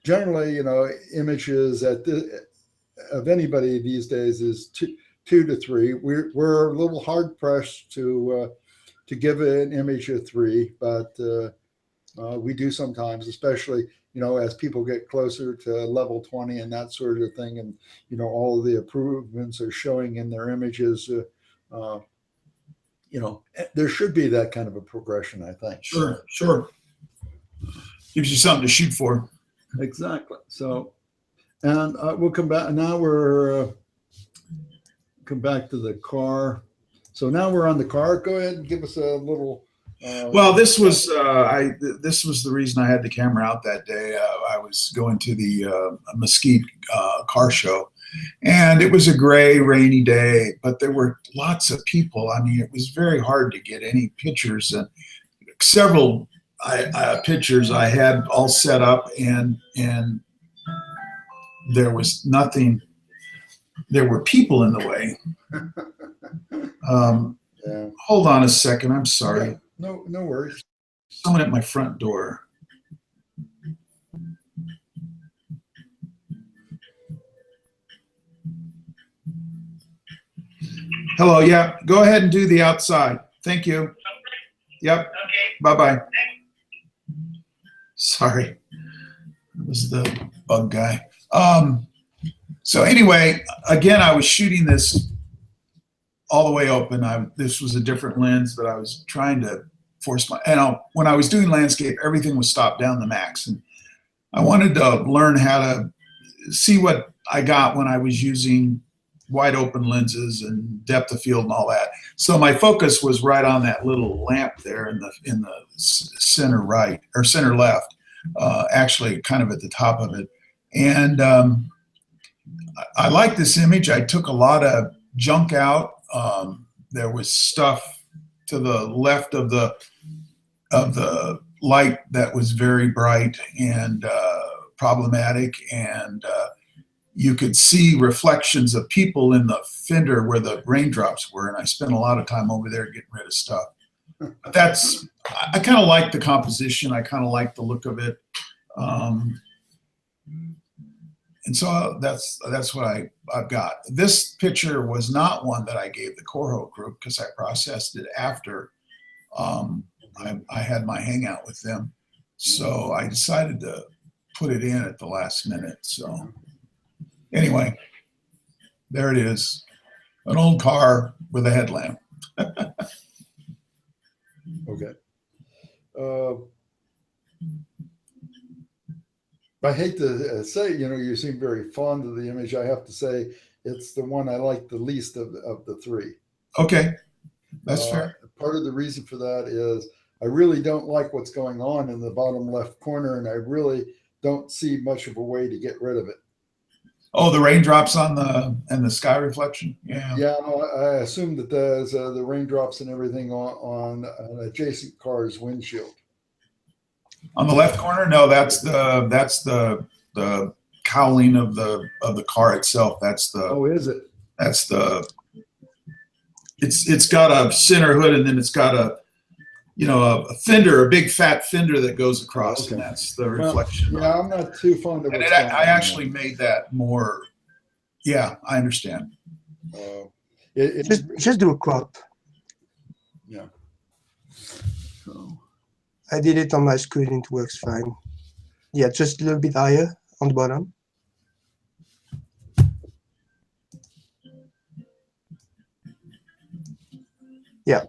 generally, images of anybody these days is 2 to 3. We're a little hard pressed to give an image a 3, but we do sometimes, especially as people get closer to level 20 and that sort of thing, and all of the improvements are showing in their images. There should be that kind of a progression, I think. Sure. Gives you something to shoot for. Exactly. So, and we'll come back. Now come back to the car. So now we're on the car. Go ahead and give us a little. Well, this was the reason I had the camera out that day. I was going to the Mesquite car show, and it was a gray, rainy day, but there were lots of people. I mean, it was very hard to get any pictures, and several pictures I had all set up, and there was nothing. There were people in the way. Yeah. Hold on a second. I'm sorry. Yeah. No worries. Someone at my front door. Hello. Yeah. Go ahead and do the outside. Thank you. Yep. Okay. Bye-bye. Sorry. It was the bug guy. So anyway, again, I was shooting this all the way open. This was a different lens, but I was trying to force when I was doing landscape, everything was stopped down the max. And I wanted to learn how to see what I got when I was using wide open lenses and depth of field and all that. So my focus was right on that little lamp there in the center right or center left, actually kind of at the top of it. And I like this image. I took a lot of junk out. There was stuff to the left of the light that was very bright and problematic, and you could see reflections of people in the fender where the raindrops were, and I spent a lot of time over there getting rid of stuff. But I kind of like the composition. I kind of like the look of it. And so that's what I've got. This picture was not one that I gave the Coro group because I processed it after I had my hangout with them. So I decided to put it in at the last minute. So anyway, there it is. An old car with a headlamp. Okay. I hate to say, you seem very fond of the image. I have to say it's the one I like the least of the three. Okay, that's fair. Part of the reason for that is I really don't like what's going on in the bottom left corner, and I really don't see much of a way to get rid of it. Oh, the raindrops on the sky reflection. Yeah. Yeah, I assume that there's the raindrops and everything on an adjacent car's windshield. On the left corner, no, that's the cowling of the car itself. That's the. Oh, is it? That's the. It's got a center hood, and then it's got a fender, a big fat fender that goes across, okay. And that's the reflection. Yeah, I'm not too fond of it. I actually made that more. Yeah, I understand. Just do a crop. Yeah. So. I did it on my screen. It works fine. Yeah, just a little bit higher on the bottom. Yeah.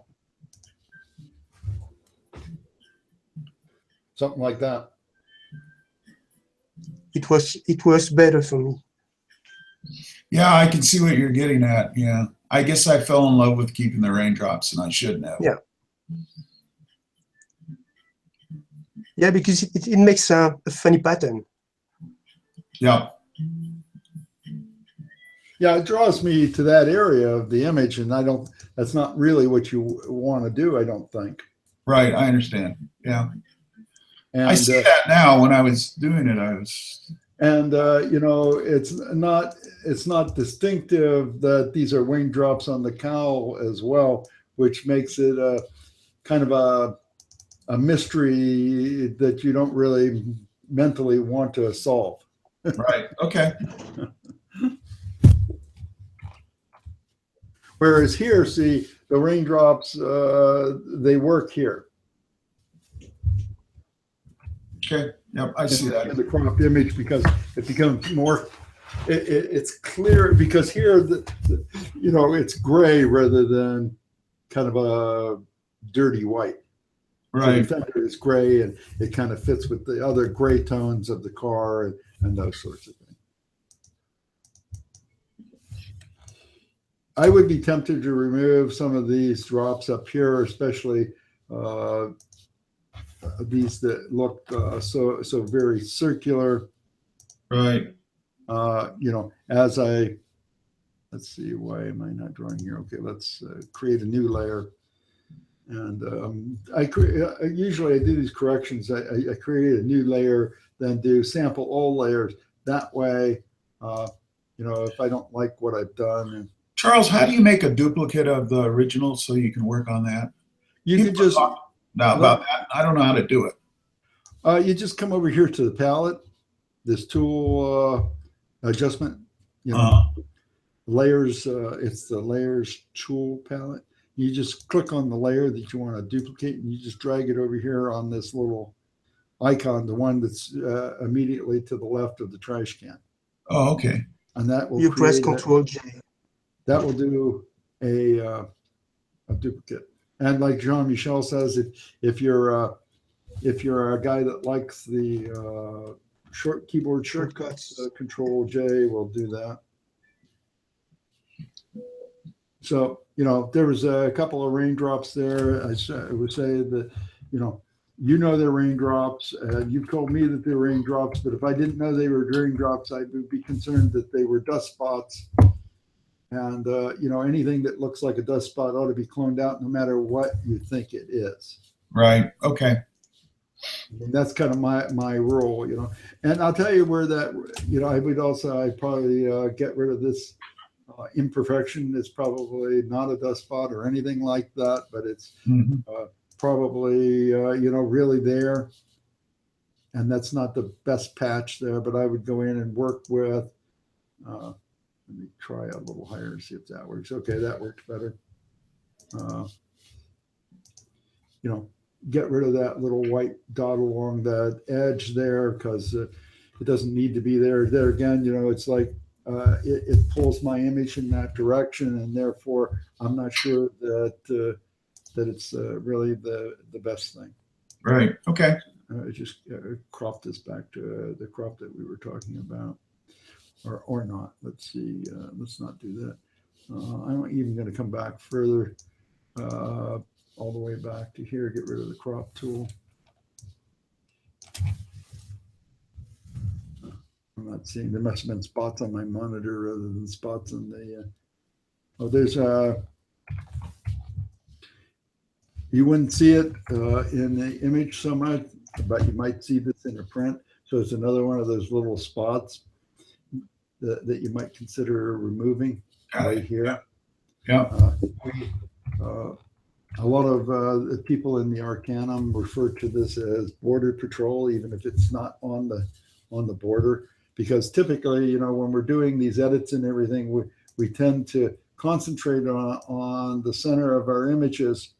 Something like that. It was better for me. Yeah, I can see what you're getting at. Yeah, I guess I fell in love with keeping the raindrops, and I shouldn't have. Yeah. Yeah, because it makes a funny pattern. Yeah. Yeah, it draws me to that area of the image, and that's not really what you want to do, I don't think. Right, I understand. Yeah. And I see that now. When I was doing it, And it's not distinctive that these are raindrops on the cowl as well, which makes it a kind of a mystery that you don't really mentally want to solve. Right. Okay. Whereas here, see, the raindrops, they work here. Okay. Yep, I see that. The cropped image, because it becomes more, it's clear, because here, it's gray rather than kind of a dirty white. Right. So the fender is gray, and it kind of fits with the other gray tones of the car and those sorts of things. I would be tempted to remove some of these drops up here, especially these that look so very circular. Right. Let's see, why am I not drawing here? Okay, let's create a new layer. And usually I do these corrections. I create a new layer, then do sample all layers. That way, if I don't like what I've done. Charles, how do you make a duplicate of the original so you can work on that? You can just now about that. I don't know how to do it. You just come over here to the palette, this tool adjustment, layers. It's the layers tool palette. You just click on the layer that you want to duplicate, and you just drag it over here on this little icon, the one that's immediately to the left of the trash can. Oh, okay. And that will you press Control J. That will do a duplicate. And like Jean-Michel says, if you're a guy that likes the keyboard shortcuts, Control J will do that. So there was a couple of raindrops there. I would say that they're raindrops. You've told me that they're raindrops, but if I didn't know they were raindrops, I would be concerned that they were dust spots. And, anything that looks like a dust spot ought to be cloned out no matter what you think it is. Right. Okay. And that's kind of my rule, And I'll tell you where that, I'd probably get rid of this imperfection. It's probably not a dust spot or anything like that, but it's probably, really there. And that's not the best patch there, but I would go in and work with, let me try a little higher, see if that works. Okay, that worked better. you know, get rid of that little white dot along that edge there, because it doesn't need to be there. There again, you know, it's like it pulls my image in that direction, and therefore I'm not sure that that it's really the best thing. Right. Okay. Just crop this back to the crop that we were talking about, or not. Let's see. Let's not do that. I'm even going to come back further, all the way back to here. Get rid of the crop tool. I'm not seeing. There must have been spots on my monitor rather than spots on the. Oh, there's you wouldn't see it in the image so much, but you might see this in a print. So it's another one of those little spots that you might consider removing right here. Yeah. A lot of the people in the Arcanum refer to this as border patrol, even if it's not on the border, because typically, you know, when we're doing these edits and everything, we tend to concentrate on the center of our images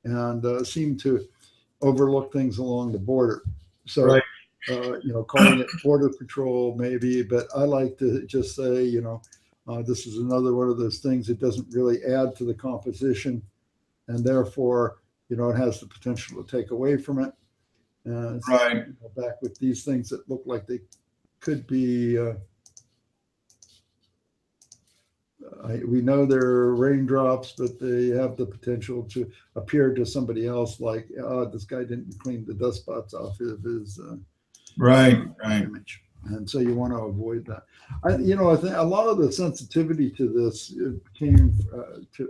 and seem to overlook things along the border. So, right. You know, calling it border patrol maybe, but I like to just say, you know, this is another one of those things that doesn't really add to the composition, and therefore, you know, it has the potential to take away from it. Right. You know, back with these things that look like they could be, we know they're raindrops, but they have the potential to appear to somebody else like, oh, this guy didn't clean the dust spots off of his right. image. And so you want to avoid that. You know, I think a lot of the sensitivity to this came to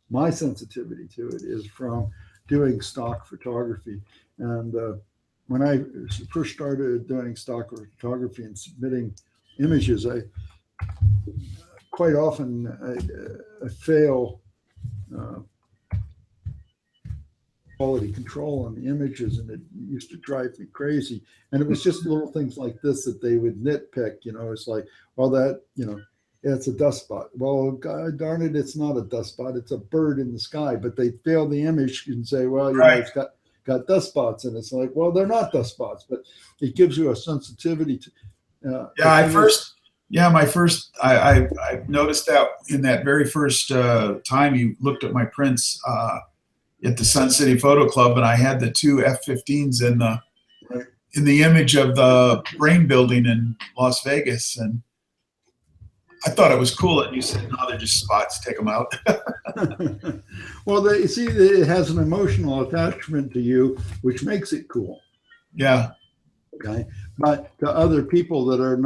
my sensitivity to it is from doing stock photography. And when I first started doing stock photography and submitting images, I quite often I fail quality control on the images, and it used to drive me crazy. And it was just little things like this that they would nitpick. You know, it's like, well, that, you know, it's a dust spot. Well, God darn it, it's not a dust spot. It's a bird in the sky. But they fail the image and say, well, you know, it's got dust spots, and it's like, well, they're not dust spots, but it gives you a sensitivity to. I noticed that in that very first time you looked at my prints at the Sun City Photo Club, and I had the two F-15s in the image of the brain building in Las Vegas, and I thought it was cool. And you said, no, they're just spots. Take them out. Well, you see, it has an emotional attachment to you, which makes it cool. Yeah. Okay. But to other people that are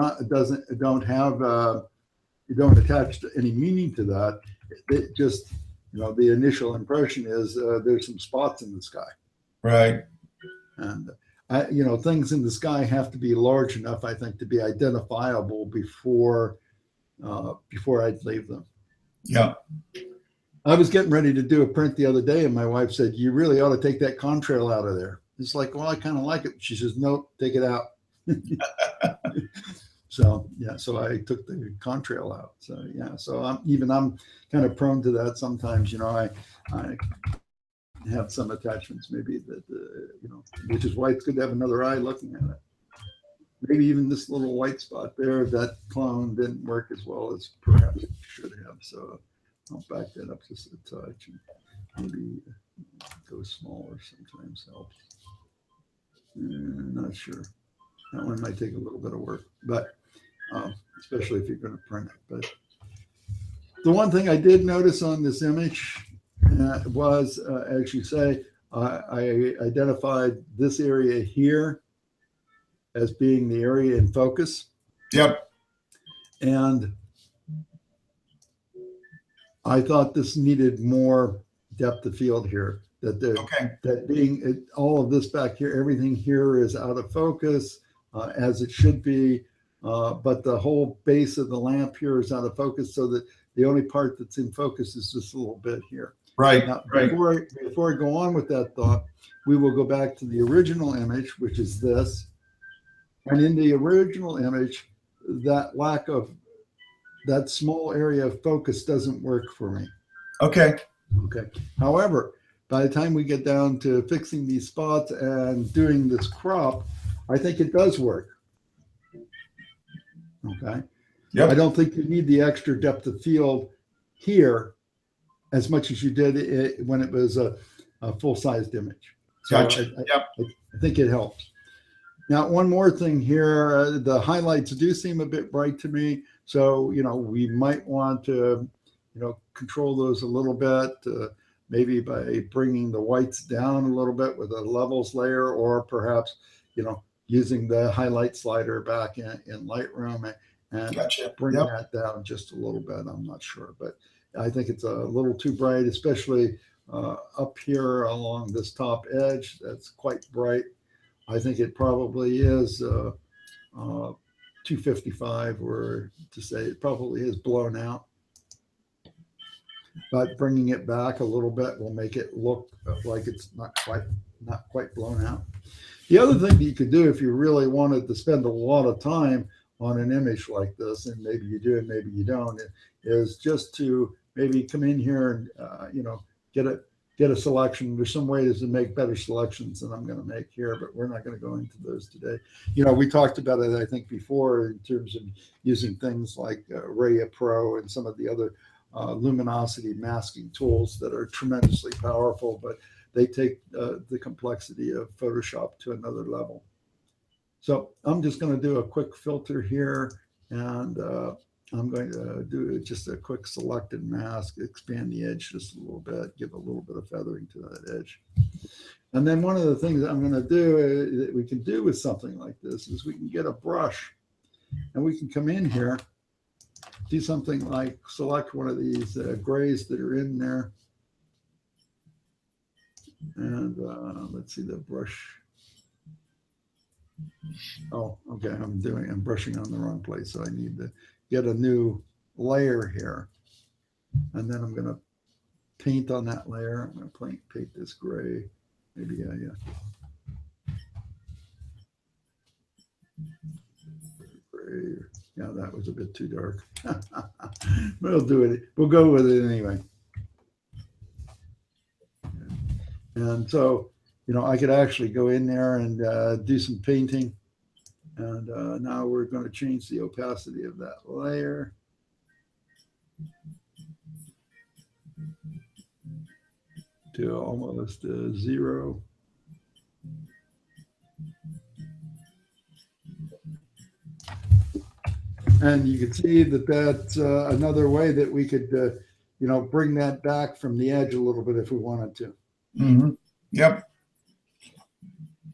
don't attach to any meaning to that, it just, you know, the initial impression is there's some spots in the sky. Right. And you know, things in the sky have to be large enough, I think, to be identifiable before I'd leave them. Yeah. I was getting ready to do a print the other day, and my wife said, "You really ought to take that contrail out of there." It's like, well, I kind of like it. She says, "Nope, take it out." So yeah, so I took the contrail out. So yeah, so I'm kind of prone to that sometimes. You know, I have some attachments maybe that you know, which is why it's good to have another eye looking at it. Maybe even this little white spot there, that clone didn't work as well as perhaps it should have. So I'll back that up just a touch, and maybe go smaller sometimes helps. Not sure. That one might take a little bit of work, but especially if you're going to print it. But the one thing I did notice on this image was, as you say, I identified this area here as being the area in focus. Yep. And I thought this needed more depth of field here. That being all of this back here, everything here is out of focus, as it should be. But the whole base of the lamp here is out of focus, so that the only part that's in focus is this little bit here. Right. Now, before I go on with that thought, we will go back to the original image, which is this. And in the original image, that lack of that small area of focus doesn't work for me. Okay. Okay. However, by the time we get down to fixing these spots and doing this crop, I think it does work. Okay. Yep. I don't think you need the extra depth of field here as much as you did when it was a full-sized image. So Gotcha. I think it helps. Now, one more thing here, the highlights do seem a bit bright to me. So, we might want to, control those a little bit, maybe by bringing the whites down a little bit with a levels layer, or perhaps, using the highlight slider back in Lightroom and Gotcha. bring that down just a little bit. I'm not sure, but I think it's a little too bright, especially up here along this top edge. That's quite bright. I think it probably is 255, or to say it probably is blown out. But bringing it back a little bit will make it look like it's not quite blown out. The other thing that you could do if you really wanted to spend a lot of time on an image like this, and maybe you do and maybe you don't, is just to maybe come in here and get a selection. There's some ways to make better selections than I'm going to make here, but we're not going to go into those today. We talked about it, I think, before in terms of using things like Raya Pro and some of the other luminosity masking tools that are tremendously powerful, but they take the complexity of Photoshop to another level. So I'm just going to do a quick filter here, and I'm going to do just a quick selected mask, expand the edge just a little bit, give a little bit of feathering to that edge. And then one of the things that I'm going to do that we can do with something like this is we can get a brush, and we can come in here, do something like select one of these grays that are in there. And let's see the brush. Oh, okay. I'm brushing on the wrong place. So I need to get a new layer here. And then I'm going to paint on that layer. I'm going to paint this gray. Maybe, yeah. Gray. Yeah, that was a bit too dark. We'll do it. We'll go with it anyway. And so, I could actually go in there and do some painting. And now we're going to change the opacity of that layer. To almost 0. And you can see that that's another way that we could, bring that back from the edge a little bit if we wanted to. Mm-hmm. Yep.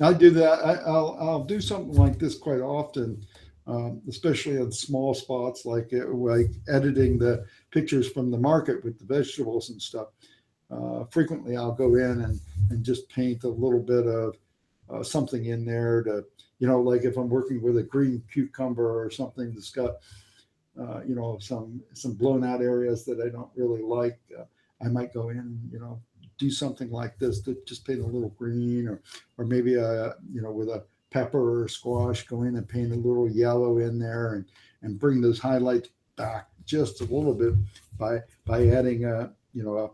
I do that. I'll do something like this quite often, especially on small spots, like editing the pictures from the market with the vegetables and stuff. Frequently, I'll go in and just paint a little bit of something in there to, like if I'm working with a green cucumber or something that's got, some blown out areas that I don't really like. I might go in and, do something like this to just paint a little green, or maybe with a pepper or squash, go in and paint a little yellow in there and bring those highlights back just a little bit by adding a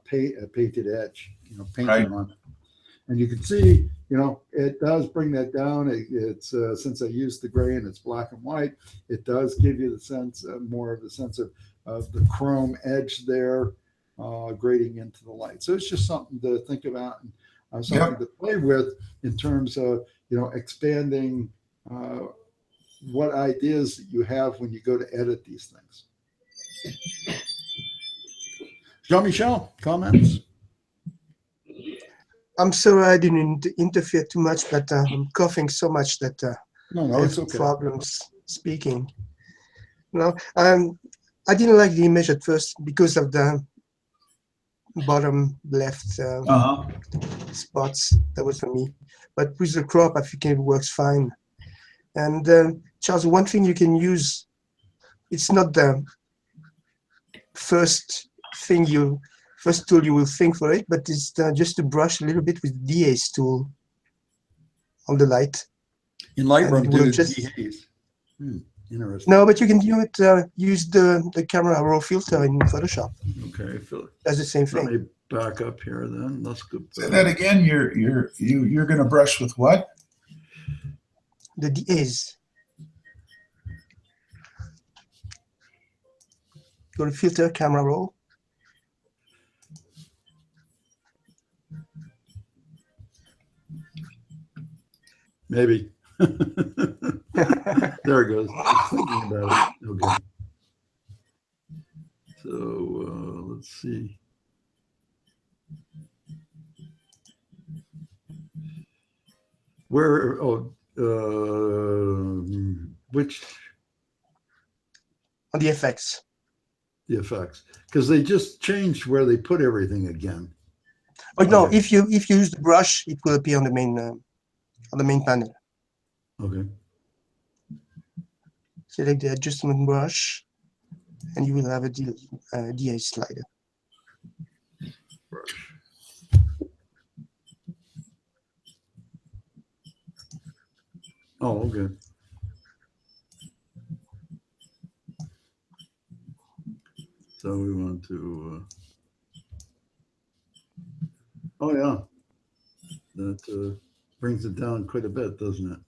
painted edge, painting right on it. And you can see, it does bring that down. It's since I used the gray and it's black and white, it does give you the sense, more of the sense of the chrome edge there. Grading into the light. So it's just something to think about and something to play with in terms of, expanding what ideas that you have when you go to edit these things. Jean-Michel, comments? I'm sorry I didn't interfere too much, but I'm coughing so much that No, I it's have okay. problems speaking. I didn't like the image at first because of the bottom left spots. That was for me, but with the crop I think it works fine. And Charles, one thing you can use, it's not the first tool you will think for it, but it's just to brush a little bit with the dehaze tool on the light. In Lightroom, And it will do just- dehaze. Interesting. No, but you can use the camera raw filter in Photoshop. Okay, Phil. That's the same Let thing. me back up here then. Let's go. Say that again. You're going to brush with what? The DAs. Go to filter, camera raw. Maybe. There it goes. Just thinking about it. Okay. So let's see. Where? Oh, which? On the effects. The effects, because they just changed where they put everything again. But no, Okay. if you use the brush, it will appear on the main panel. Okay. Select the adjustment brush, and you will have a DA slider. Brush. Oh, okay. So we want to. Oh yeah, that brings it down quite a bit, doesn't it?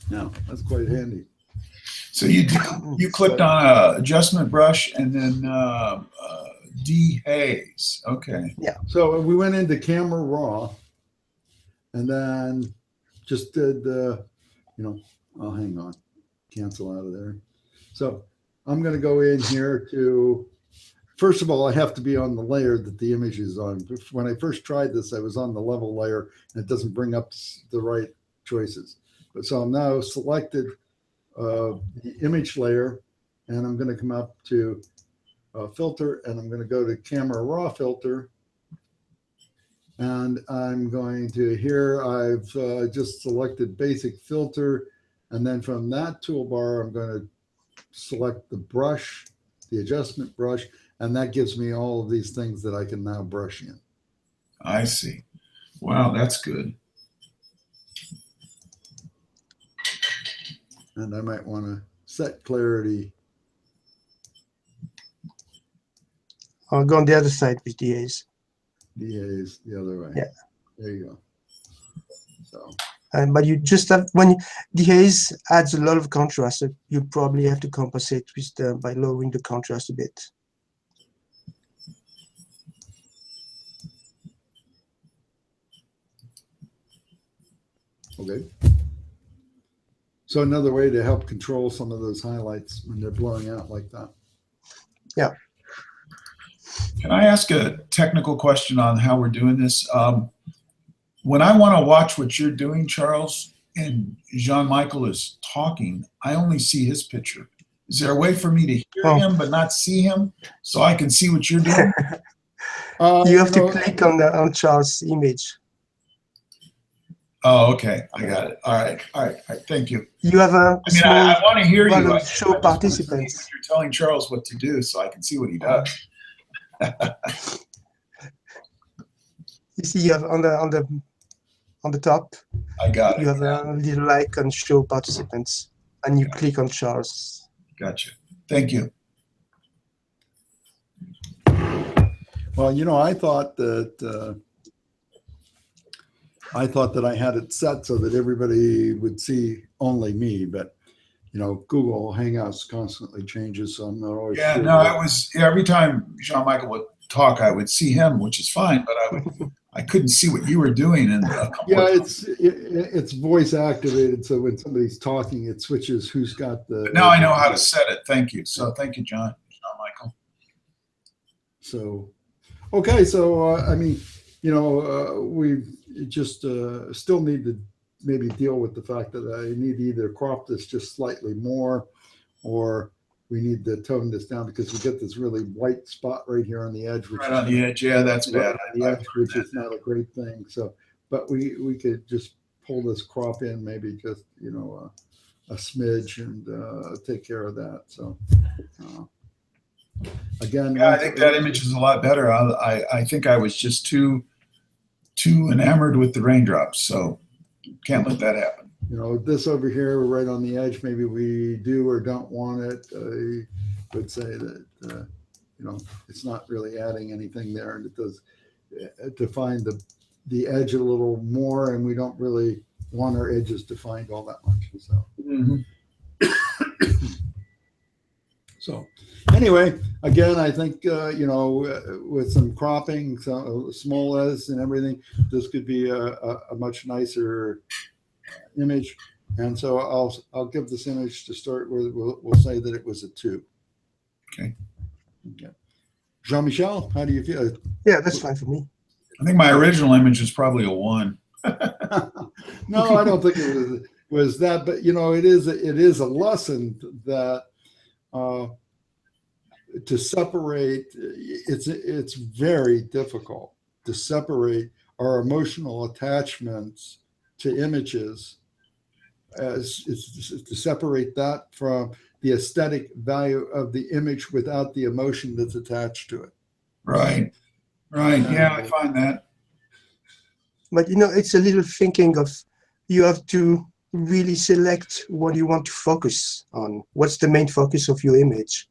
Yeah, that's quite handy. So you clicked on a adjustment brush and then dehaze. Okay. Yeah. So we went into camera raw, and then just did oh, hang on, cancel out of there. So I'm going to go in here to. First of all, I have to be on the layer that the image is on. When I first tried this, I was on the level layer, and it doesn't bring up the right choices. But so I'm now selected the image layer, and I'm going to come up to filter, and I'm going to go to camera raw filter, and I'm going to here I've just selected basic filter, and then from that toolbar I'm going to select the brush, the adjustment brush, and that gives me all of these things that I can now brush in. I see. Wow, that's good. And I might want to set clarity. I'll go on the other side with DAs. DAs the other way. Yeah. There you go. So. But you just have, when DAs adds a lot of contrast, so you probably have to compensate with by lowering the contrast a bit. Okay. So another way to help control some of those highlights when they're blowing out like that. Yeah. Can I ask a technical question on how we're doing this? When I want to watch what you're doing, Charles, and Jean-Michel is talking, I only see his picture. Is there a way for me to hear him but not see him so I can see what you're doing? You have to click on Charles' image. Oh, okay. I got it. All right. Thank you. You have a small I want to hear you. show participants. You're telling Charles what to do so I can see what he does. You see, you have on the top. I got it. You have a little icon, show participants, and you click on Charles. Gotcha. Thank you. Well, I thought that I had it set so that everybody would see only me, but Google Hangouts constantly changes, so I'm not always sure. No, it was every time Jean-Michel would talk, I would see him, which is fine, but I couldn't see what you were doing. And it's voice activated, so when somebody's talking, it switches who's got the. But now I know how to set it. Thank you. So thank you, Jean-Michel. So, okay, so we just still need to maybe deal with the fact that I need to either crop this just slightly more, or we need to tone this down because we get this really white spot right here on the edge. Right on the edge, yeah, that's bad. On the edge, which is not a great thing. So, but we could just pull this crop in, maybe just a smidge, and take care of that. So, Again, Yeah, I think that image is a lot better. I think I was just too enamored with the raindrops, so can't let that happen. you know, this over here, we're right on the edge. Maybe we do or don't want it. I would say that, you know, it's not really adding anything there. And it does define the edge a little more, and we don't really want our edges defined all that much. So, so anyway, again, I think, you know, with some cropping, some small lettuce and everything, this could be a much nicer image. And so I'll give this image to start with. We'll say that it was a 2. Okay. Okay. Jean-Michel, how do you feel? Yeah, that's fine for me. I think my original image is probably a 1. No, I don't think it was that, but you know, it is a lesson that to separate. It's very difficult to separate our emotional attachments to images, as to separate that from the aesthetic value of the image without the emotion that's attached to it. Right. Yeah, I find that. But you know, it's a little thinking of, you have to really select what you want to focus on. What's the main focus of your image?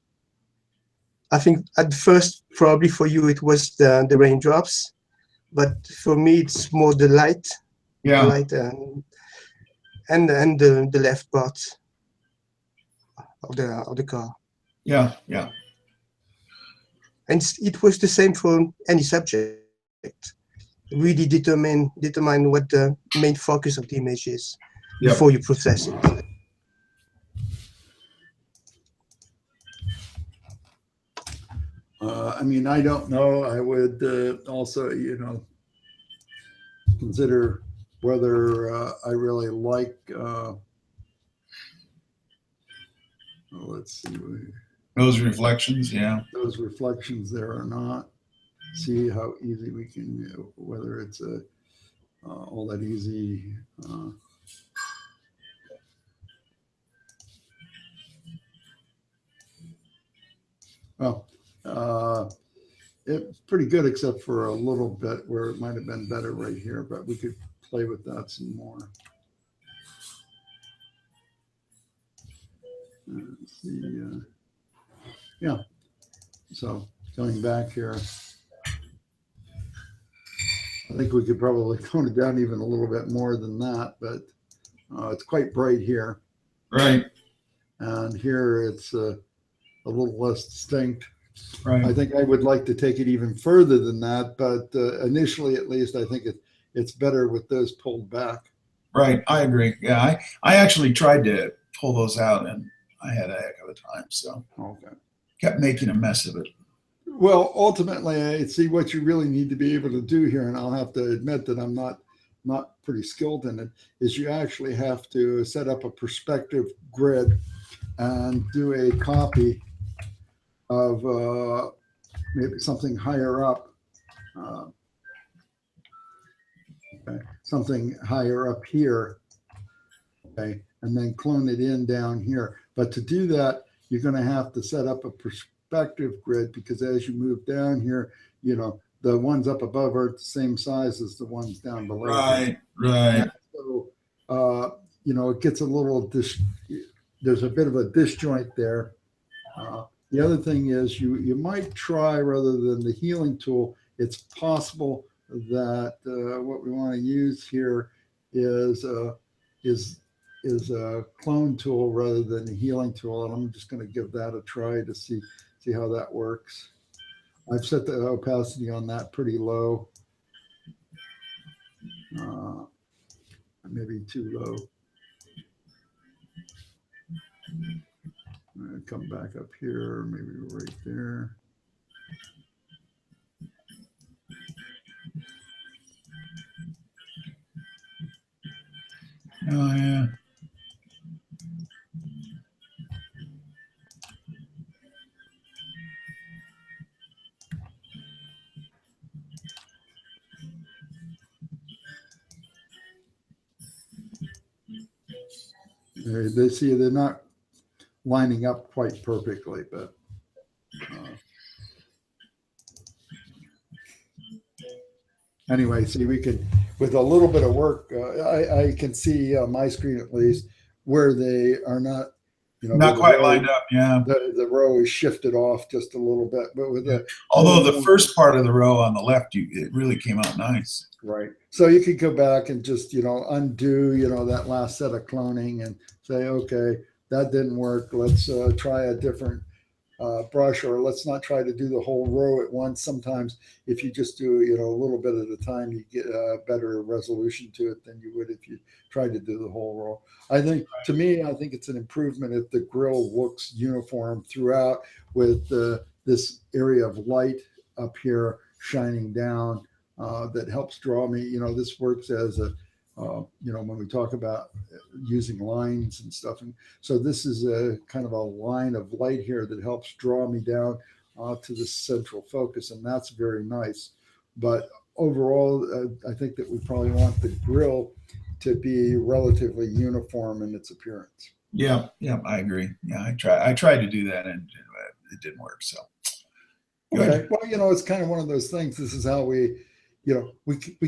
I think at first, probably for you, it was the raindrops, but for me, it's more the light. Yeah. The light and the left part of the car. Yeah. And it was the same for any subject. Really determine what the main focus of the image is before you process it. I mean, I don't know. I would also, you know, consider whether I really like. Let's see. Those reflections, yeah. Those reflections there or not. See how easy we can, whether it's all that easy. Well, it's pretty good, except for a little bit where it might have been better right here, but we could play with that some more. Let's see. Yeah. So going back here, I think we could probably tone it down even a little bit more than that, but it's quite bright here. Right. And here it's a little less distinct. Right. I think I would like to take it even further than that, but initially, at least, I think it's better with those pulled back. Right. I agree. Yeah. I actually tried to pull those out, and I had a heck of a time. So kept making a mess of it. Well, ultimately, I see what you really need to be able to do here, and I'll have to admit that I'm not pretty skilled in it, is you actually have to set up a perspective grid and do a copy of maybe something higher up, something higher up here, okay, and then clone it in down here. But to do that, you're going to have to set up a perspective grid, because as you move down here, you know, the ones up above are the same size as the ones down below. Right. And so, you know, it gets a little, there's a bit of a disjoint there. The other thing is you might try, rather than the healing tool, it's possible that what we want to use here is a clone tool rather than a healing tool. And I'm just going to give that a try to see how that works. I've set the opacity on that pretty low, maybe too low. Come back up here, maybe right there. Oh, yeah. They see they're not lining up quite perfectly, but anyway, see, we can, with a little bit of work, I can see on my screen at least where they are not, where Not the quite row, lined up. Yeah. the row is shifted off just a little bit, but with a Although little the more, first part of the row on the left, it really came out nice. right. So you could go back and just, undo, that last set of cloning and say, okay, that didn't work. Let's try a different brush, or let's not try to do the whole row at once. Sometimes if you just do, a little bit at a time, you get a better resolution to it than you would if you tried to do the whole row. I think, to me, I think it's an improvement if the grill looks uniform throughout with this area of light up here shining down that helps draw me. This works as a, when we talk about using lines and stuff. And so this is a kind of a line of light here that helps draw me down to the central focus. And that's very nice. But overall, I think that we probably want the grill to be relatively uniform in its appearance. Yeah, I agree. Yeah, I tried to do that and it didn't work. So good. Okay, well, it's kind of one of those things. This is how we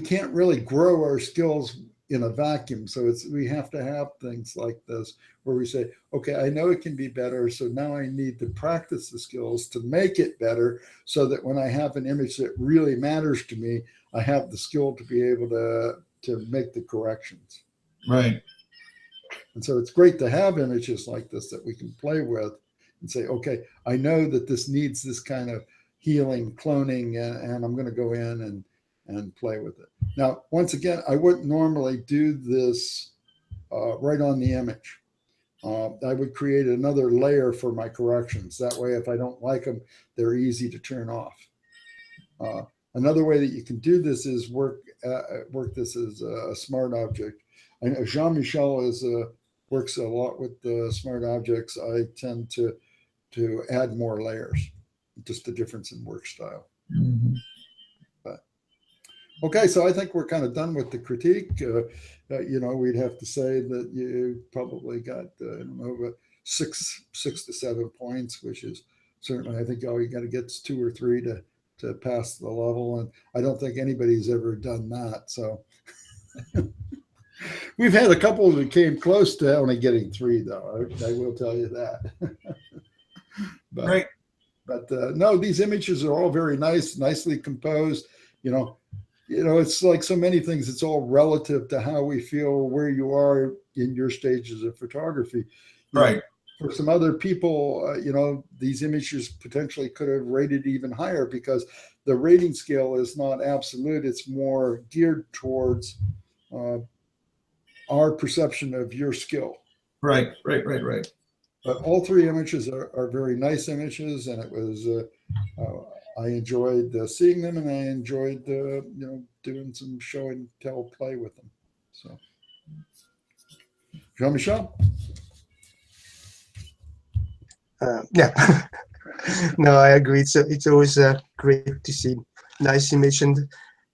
can't really grow our skills in a vacuum. So we have to have things like this where we say, okay, I know it can be better. So now I need to practice the skills to make it better so that when I have an image that really matters to me, I have the skill to be able to make the corrections. Right. And so it's great to have images like this that we can play with and say, okay, I know that this needs this kind of healing, cloning, and I'm going to go in and play with it. Now, once again, I wouldn't normally do this right on the image. I would create another layer for my corrections. That way, if I don't like them, they're easy to turn off. Another way that you can do this is work this as a smart object. I know Jean-Michel works a lot with the smart objects. I tend to add more layers, just the difference in work style. Mm-hmm. Okay, so I think we're kind of done with the critique. We'd have to say that you probably got, I don't know, about six to 7 points, which is certainly, I think all you got to get is 2 or 3 to pass the level. And I don't think anybody's ever done that. So we've had a couple that came close to only getting 3, though. I will tell you that. Right. But no, these images are all very nice, nicely composed. It's like so many things. It's all relative to how we feel where you are in your stages of photography. Right. For some other people, these images potentially could have rated even higher because the rating scale is not absolute. It's more geared towards our perception of your skill. Right. But all 3 images are very nice images, and it was I enjoyed seeing them, and I enjoyed doing some show and tell play with them. So, Jean-Michel. Yeah, no, I agree. It's always great to see nice image, and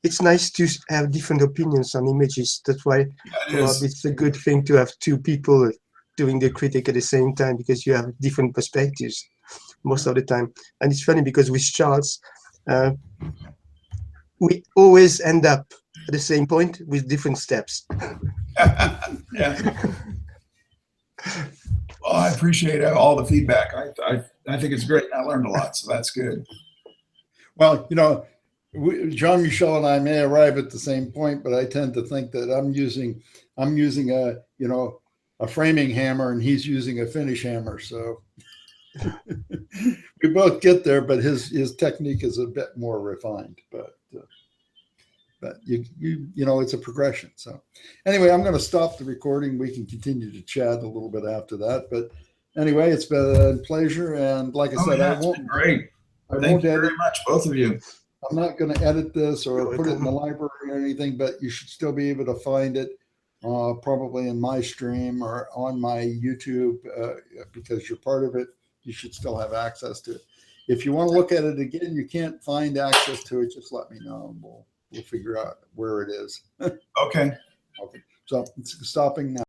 it's nice to have different opinions on images. That's why it's a good thing to have 2 people doing the critic at the same time, because you have different perspectives most of the time. And it's funny because with Charles, we always end up at the same point with different steps. Yeah. Well, I appreciate all the feedback. I think it's great. I learned a lot, so that's good. Well, Jean-Michel and I may arrive at the same point, but I tend to think that I'm using a framing hammer and he's using a finish hammer. So we both get there, but his technique is a bit more refined. But it's a progression. So anyway, I'm going to stop the recording. We can continue to chat a little bit after that. But anyway, it's been a pleasure. And like I said, I won't. Great. Thank you very much, both of you. I'm not going to edit this or put it in the library or anything, but you should still be able to find it probably in my stream or on my YouTube because you're part of it. You should still have access to it. If you want to look at it again, you can't find access to it, just let me know and we'll figure out where it is. Okay. So it's stopping now.